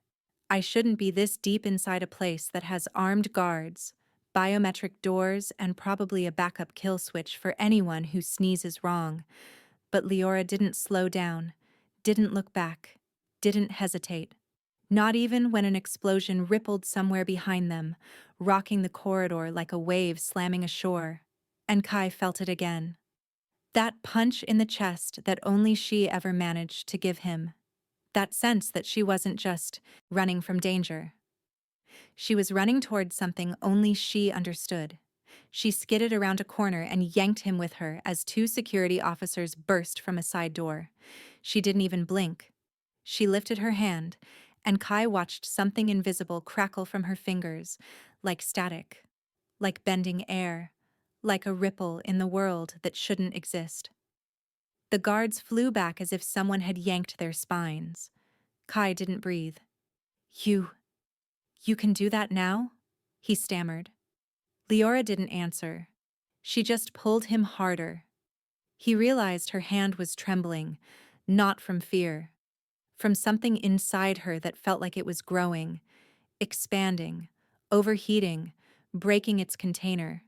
I shouldn't be this deep inside a place that has armed guards, biometric doors, and probably a backup kill switch for anyone who sneezes wrong. But Leora didn't slow down, didn't look back, didn't hesitate. Not even when an explosion rippled somewhere behind them, rocking the corridor like a wave slamming ashore. And Kai felt it again. That punch in the chest that only she ever managed to give him. That sense that she wasn't just running from danger. She was running towards something only she understood. She skidded around a corner and yanked him with her as two security officers burst from a side door. She didn't even blink. She lifted her hand, and Kai watched something invisible crackle from her fingers, like static, like bending air, like a ripple in the world that shouldn't exist. The guards flew back as if someone had yanked their spines. Kai didn't breathe. You can do that now? He stammered. Leora didn't answer. She just pulled him harder. He realized her hand was trembling, not from fear, from something inside her that felt like it was growing, expanding, overheating, breaking its container.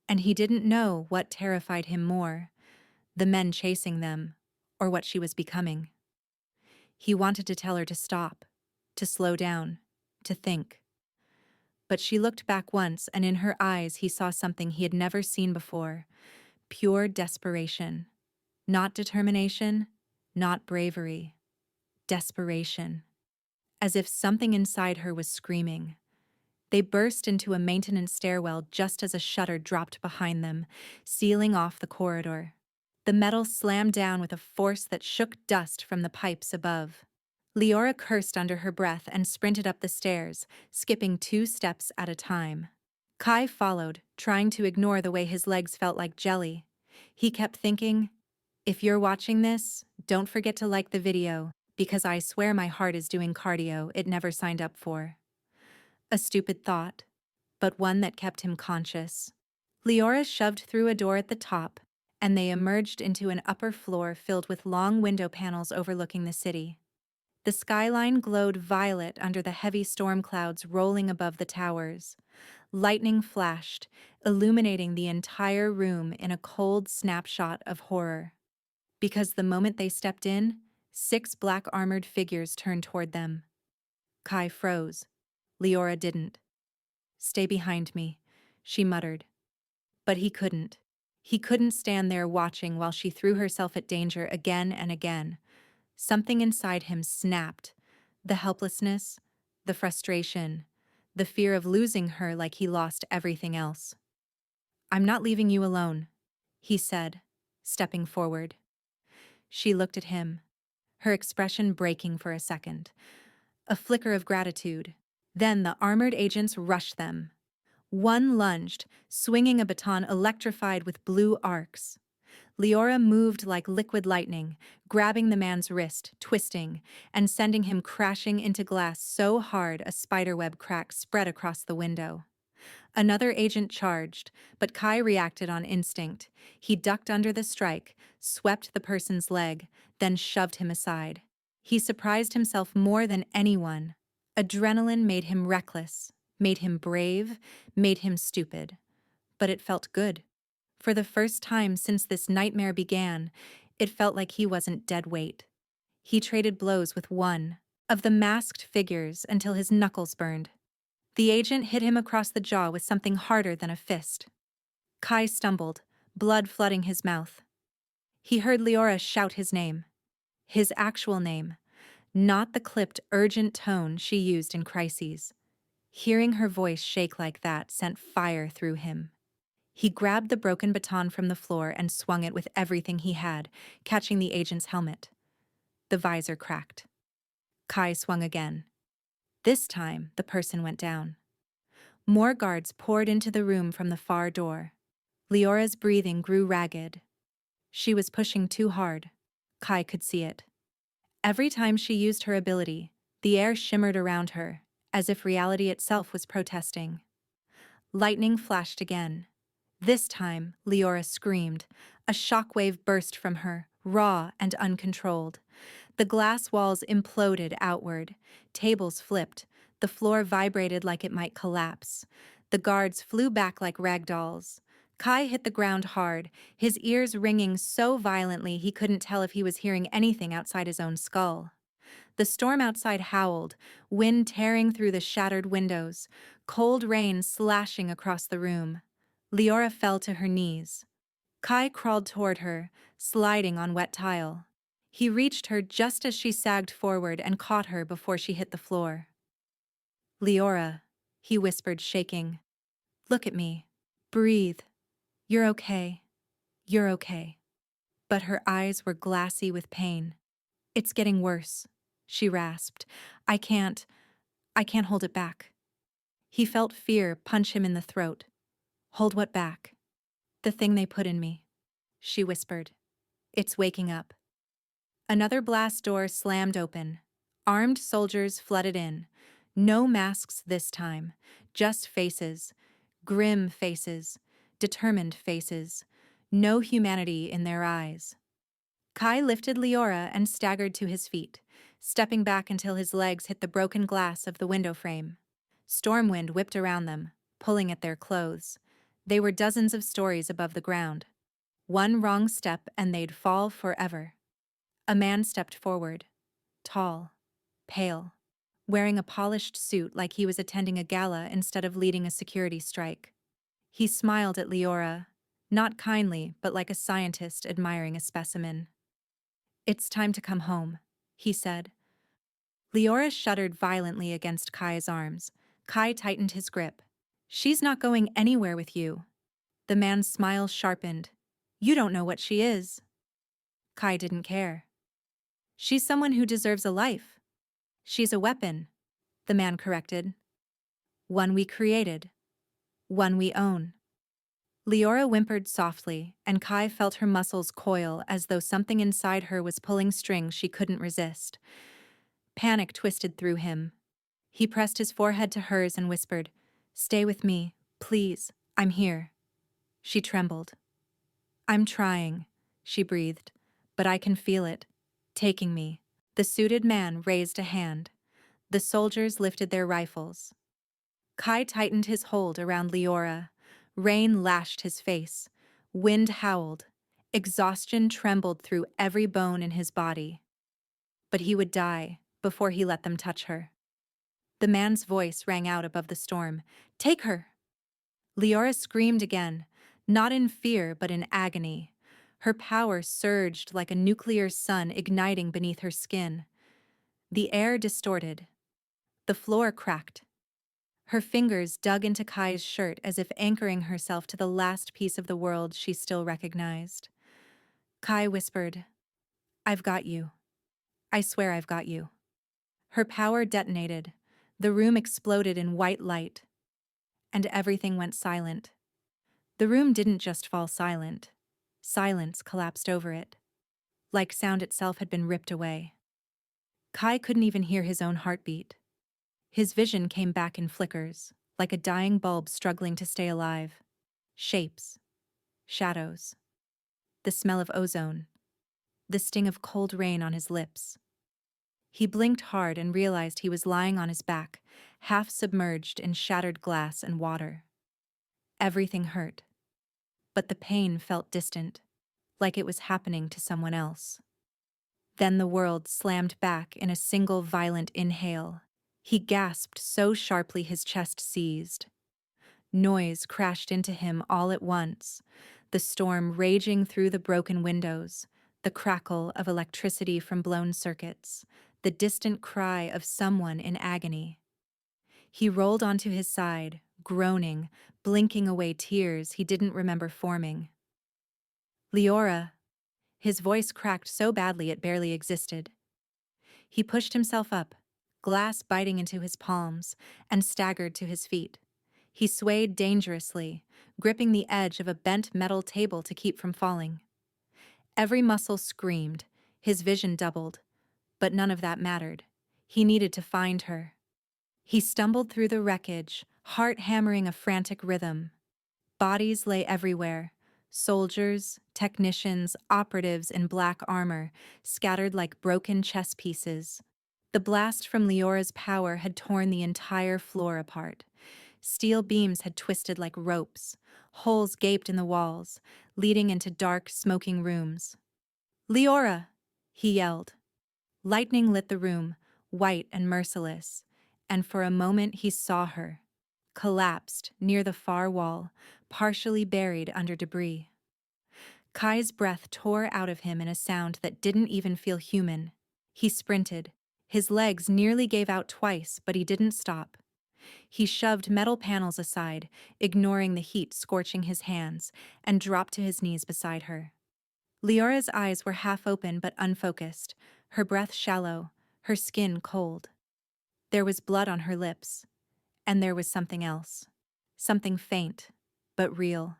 And he didn't know what terrified him more, the men chasing them, or what she was becoming. He wanted to tell her to stop, to slow down, to think. But she looked back once, and in her eyes he saw something he had never seen before. Pure desperation. Not determination, not bravery. Desperation. As if something inside her was screaming. They burst into a maintenance stairwell just as a shutter dropped behind them, sealing off the corridor. The metal slammed down with a force that shook dust from the pipes above. Leora cursed under her breath and sprinted up the stairs, skipping 2 steps at a time. Kai followed, trying to ignore the way his legs felt like jelly. He kept thinking, if you're watching this, don't forget to like the video, because I swear my heart is doing cardio it never signed up for. A stupid thought, but one that kept him conscious. Leora shoved through a door at the top, and they emerged into an upper floor filled with long window panels overlooking the city. The skyline glowed violet under the heavy storm clouds rolling above the towers. Lightning flashed, illuminating the entire room in a cold snapshot of horror. Because the moment they stepped in, 6 black armored figures turned toward them. Kai froze. Leora didn't. Stay behind me, she muttered. But he couldn't. He couldn't stand there watching while she threw herself at danger again and again. Something inside him snapped. The helplessness, the frustration, the fear of losing her like he lost everything else. I'm not leaving you alone, he said, stepping forward. She looked at him, her expression breaking for a second. A flicker of gratitude. Then the armored agents rushed them. One lunged, swinging a baton electrified with blue arcs. Leora moved like liquid lightning, grabbing the man's wrist, twisting, and sending him crashing into glass so hard a spiderweb crack spread across the window. Another agent charged, but Kai reacted on instinct. He ducked under the strike, swept the person's leg, then shoved him aside. He surprised himself more than anyone. Adrenaline made him reckless, made him brave, made him stupid. But it felt good. For the first time since this nightmare began, it felt like he wasn't dead weight. He traded blows with one of the masked figures until his knuckles burned. The agent hit him across the jaw with something harder than a fist. Kai stumbled, blood flooding his mouth. He heard Leora shout his name. His actual name, not the clipped, urgent tone she used in crises. Hearing her voice shake like that sent fire through him. He grabbed the broken baton from the floor and swung it with everything he had, catching the agent's helmet. The visor cracked. Kai swung again. This time, the person went down. More guards poured into the room from the far door. Leora's breathing grew ragged. She was pushing too hard. Kai could see it. Every time she used her ability, the air shimmered around her, as if reality itself was protesting. Lightning flashed again. This time, Leora screamed. A shockwave burst from her, raw and uncontrolled. The glass walls imploded outward. Tables flipped. The floor vibrated like it might collapse. The guards flew back like rag dolls. Kai hit the ground hard, his ears ringing so violently he couldn't tell if he was hearing anything outside his own skull. The storm outside howled, wind tearing through the shattered windows, cold rain slashing across the room. Leora fell to her knees. Kai crawled toward her, sliding on wet tile. He reached her just as she sagged forward and caught her before she hit the floor. "Leora," he whispered, shaking. "Look at me. Breathe. You're okay. You're okay." But her eyes were glassy with pain. "It's getting worse," she rasped. I can't hold it back." He felt fear punch him in the throat. "Hold what back?" "The thing they put in me," she whispered. "It's waking up." Another blast door slammed open. Armed soldiers flooded in. No masks this time, just faces. Grim faces. Determined faces. No humanity in their eyes. Kai lifted Leora and staggered to his feet, stepping back until his legs hit the broken glass of the window frame. Storm wind whipped around them, pulling at their clothes. They were dozens of stories above the ground. One wrong step and they'd fall forever. A man stepped forward, tall, pale, wearing a polished suit like he was attending a gala instead of leading a security strike. He smiled at Leora, not kindly, but like a scientist admiring a specimen. "It's time to come home," he said. Leora shuddered violently against Kai's arms. Kai tightened his grip. "She's not going anywhere with you." The man's smile sharpened. "You don't know what she is." Kai didn't care. "She's someone who deserves a life." "She's a weapon," the man corrected. "One we created. One we own." Leora whimpered softly, and Kai felt her muscles coil as though something inside her was pulling strings she couldn't resist. Panic twisted through him. He pressed his forehead to hers and whispered, "Stay with me, please. I'm here." She trembled. "I'm trying," she breathed, "but I can feel it. Taking me." The suited man raised a hand. The soldiers lifted their rifles. Kai tightened his hold around Leora. Rain lashed his face. Wind howled. Exhaustion trembled through every bone in his body. But he would die before he let them touch her. The man's voice rang out above the storm. "Take her!" Leora screamed again, not in fear but in agony. Her power surged like a nuclear sun igniting beneath her skin. The air distorted. The floor cracked. Her fingers dug into Kai's shirt as if anchoring herself to the last piece of the world she still recognized. Kai whispered, "I've got you. I swear I've got you." Her power detonated. The room exploded in white light. And everything went silent. The room didn't just fall silent. Silence collapsed over it, like sound itself had been ripped away. Kai couldn't even hear his own heartbeat. His vision came back in flickers, like a dying bulb struggling to stay alive. Shapes, shadows, the smell of ozone, the sting of cold rain on his lips. He blinked hard and realized he was lying on his back, half submerged in shattered glass and water. Everything hurt, but the pain felt distant, like it was happening to someone else. Then the world slammed back in a single violent inhale. He gasped so sharply his chest seized. Noise crashed into him all at once, the storm raging through the broken windows, the crackle of electricity from blown circuits, the distant cry of someone in agony. He rolled onto his side, groaning, blinking away tears he didn't remember forming. "Leora." His voice cracked so badly it barely existed. He pushed himself up, glass biting into his palms, and staggered to his feet. He swayed dangerously, gripping the edge of a bent metal table to keep from falling. Every muscle screamed, his vision doubled, but none of that mattered. He needed to find her. He stumbled through the wreckage, heart hammering a frantic rhythm. Bodies lay everywhere. Soldiers, technicians, operatives in black armor, scattered like broken chess pieces. The blast from Leora's power had torn the entire floor apart. Steel beams had twisted like ropes. Holes gaped in the walls, leading into dark, smoking rooms. "Leora!" he yelled. Lightning lit the room, white and merciless, and for a moment he saw her, collapsed near the far wall, partially buried under debris. Kai's breath tore out of him in a sound that didn't even feel human. He sprinted. His legs nearly gave out twice, but he didn't stop. He shoved metal panels aside, ignoring the heat scorching his hands, and dropped to his knees beside her. Leora's eyes were half open but unfocused, her breath shallow, her skin cold. There was blood on her lips, and there was something else. Something faint, but real.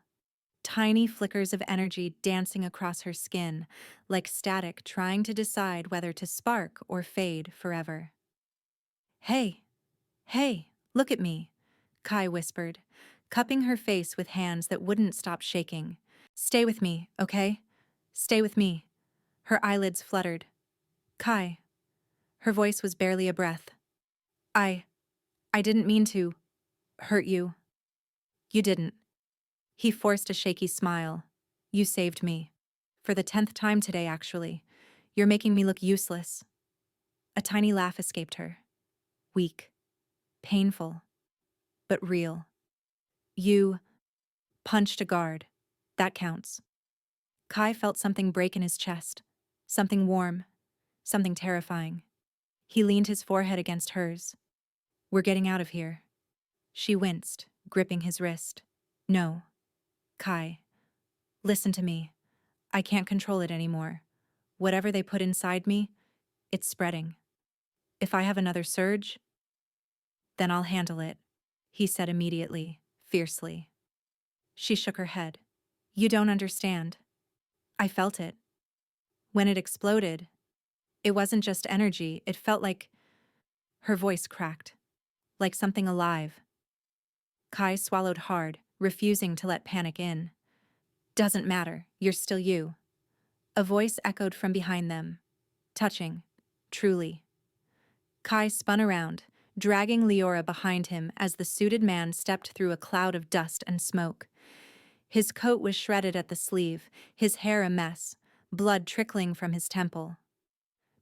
Tiny flickers of energy dancing across her skin, like static trying to decide whether to spark or fade forever. "Hey, hey, look at me," Kai whispered, cupping her face with hands that wouldn't stop shaking. "Stay with me, okay? Stay with me." Her eyelids fluttered. "Kai." Her voice was barely a breath. I didn't mean to hurt you." "You didn't." He forced a shaky smile. "You saved me. For the 10th time today, actually. You're making me look useless." A tiny laugh escaped her. Weak. Painful. But real. "You punched a guard. That counts." Kai felt something break in his chest. Something warm. Something terrifying. He leaned his forehead against hers. "We're getting out of here." She winced, gripping his wrist. "No. Kai. Listen to me. I can't control it anymore. Whatever they put inside me, it's spreading. If I have another surge, then I'll handle it," he said immediately, fiercely. She shook her head. "You don't understand. I felt it. When it exploded, it wasn't just energy, it felt like..." Her voice cracked. "Like something alive." Kai swallowed hard, refusing to let panic in. "Doesn't matter, you're still you." A voice echoed from behind them. Touching. Truly. Kai spun around, dragging Leora behind him as the suited man stepped through a cloud of dust and smoke. His coat was shredded at the sleeve, his hair a mess, blood trickling from his temple.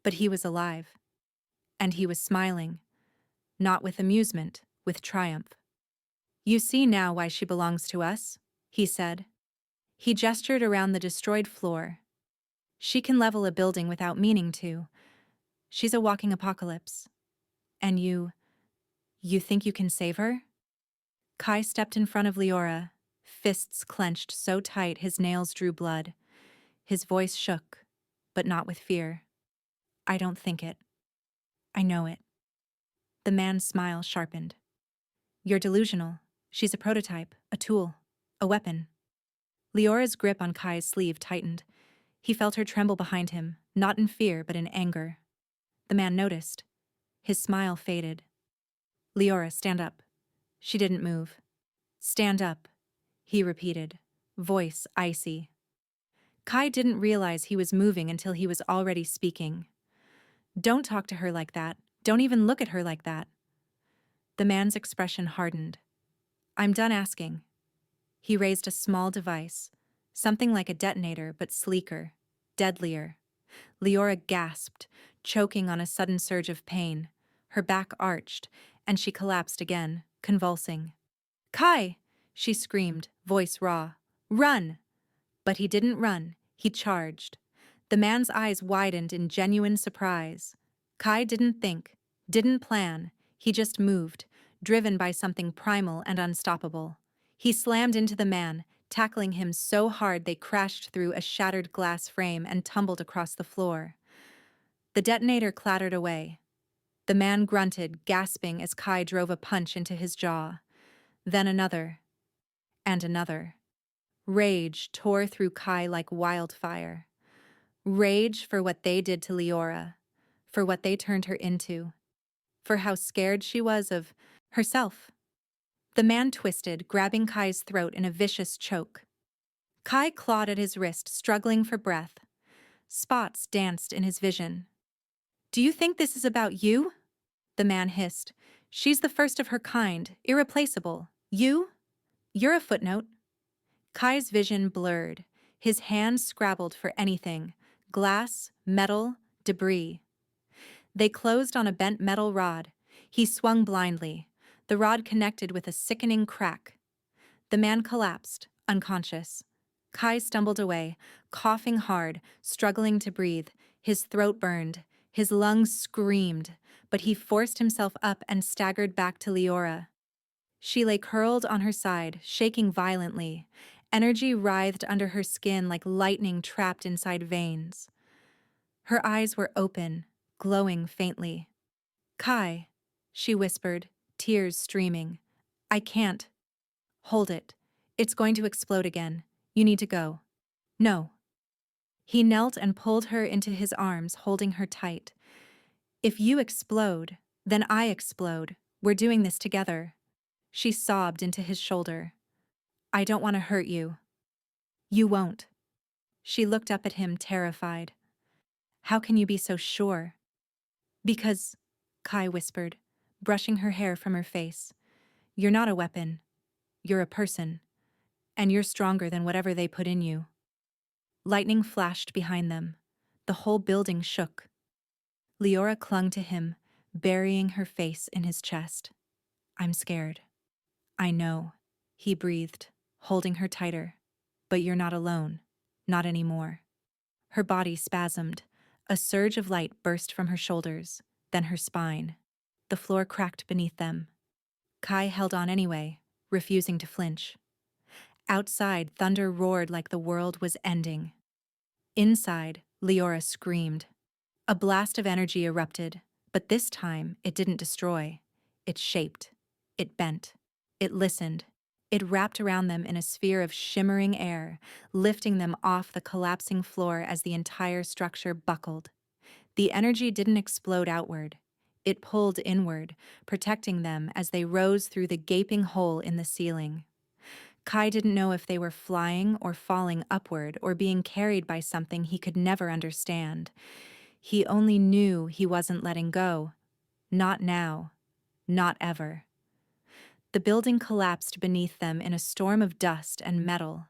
But he was alive. And he was smiling. Not with amusement, with triumph. "You see now why she belongs to us," he said. He gestured around the destroyed floor. "She can level a building without meaning to. She's a walking apocalypse. And you think you can save her?" Kai stepped in front of Leora, fists clenched so tight his nails drew blood. His voice shook, but not with fear. "I don't think it. I know it." The man's smile sharpened. "You're delusional. She's a prototype, a tool, a weapon." Leora's grip on Kai's sleeve tightened. He felt her tremble behind him, not in fear but in anger. The man noticed. His smile faded. "Leora, stand up." She didn't move. "Stand up," he repeated, voice icy. Kai didn't realize he was moving until he was already speaking. "Don't talk to her like that. Don't even look at her like that." The man's expression hardened. "I'm done asking." He raised a small device, something like a detonator but sleeker, deadlier. Leora gasped, choking on a sudden surge of pain. Her back arched, and she collapsed again, convulsing. "Kai!" she screamed, voice raw. "Run!" But he didn't run, he charged. The man's eyes widened in genuine surprise. Kai didn't think, didn't plan, he just moved, driven by something primal and unstoppable. He slammed into the man, tackling him so hard they crashed through a shattered glass frame and tumbled across the floor. The detonator clattered away. The man grunted, gasping as Kai drove a punch into his jaw. Then another. And another. Rage tore through Kai like wildfire. Rage for what they did to Leora, for what they turned her into, for how scared she was of herself. The man twisted, grabbing Kai's throat in a vicious choke. Kai clawed at his wrist, struggling for breath. Spots danced in his vision. "Do you think this is about you?" The man hissed. "She's the first of her kind, irreplaceable. You? You're a footnote." Kai's vision blurred. His hands scrabbled for anything: glass, metal, debris. They closed on a bent metal rod. He swung blindly. The rod connected with a sickening crack. The man collapsed, unconscious. Kai stumbled away, coughing hard, struggling to breathe. His throat burned. His lungs screamed, but he forced himself up and staggered back to Leora. She lay curled on her side, shaking violently. Energy writhed under her skin like lightning trapped inside veins. Her eyes were open, glowing faintly. "Kai," she whispered, tears streaming. "I can't." "Hold it. It's going to explode again. You need to go." "No." He knelt and pulled her into his arms, holding her tight. "If you explode, then I explode. We're doing this together." She sobbed into his shoulder. "I don't want to hurt you." "You won't." She looked up at him, terrified. "How can you be so sure?" "Because," Kai whispered, brushing her hair from her face, "you're not a weapon. You're a person. And you're stronger than whatever they put in you." Lightning flashed behind them. The whole building shook. Leora clung to him, burying her face in his chest. "I'm scared." "I know," he breathed, holding her tighter. "But you're not alone. Not anymore." Her body spasmed. A surge of light burst from her shoulders, then her spine. The floor cracked beneath them. Kai held on anyway, refusing to flinch. Outside, thunder roared like the world was ending. Inside, Leora screamed. A blast of energy erupted, but this time it didn't destroy. It shaped. It bent. It listened. It wrapped around them in a sphere of shimmering air, lifting them off the collapsing floor as the entire structure buckled. The energy didn't explode outward. It pulled inward, protecting them as they rose through the gaping hole in the ceiling. Kai didn't know if they were flying or falling upward or being carried by something he could never understand. He only knew he wasn't letting go. Not now. Not ever. The building collapsed beneath them in a storm of dust and metal.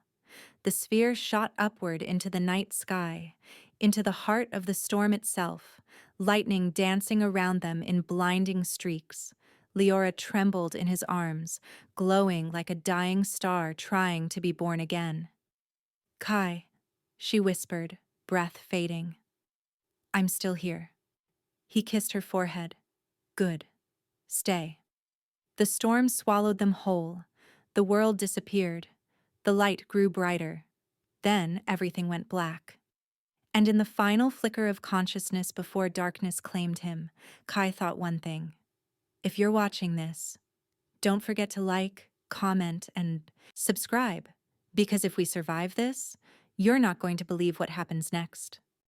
The sphere shot upward into the night sky, into the heart of the storm itself, lightning dancing around them in blinding streaks. Leora trembled in his arms, glowing like a dying star trying to be born again. "Kai," she whispered, breath fading. "I'm still here." He kissed her forehead. "Good. Stay." The storm swallowed them whole. The world disappeared. The light grew brighter. Then everything went black. And in the final flicker of consciousness before darkness claimed him, Kai thought one thing. If you're watching this, don't forget to like, comment, and subscribe, because if we survive this, you're not going to believe what happens next.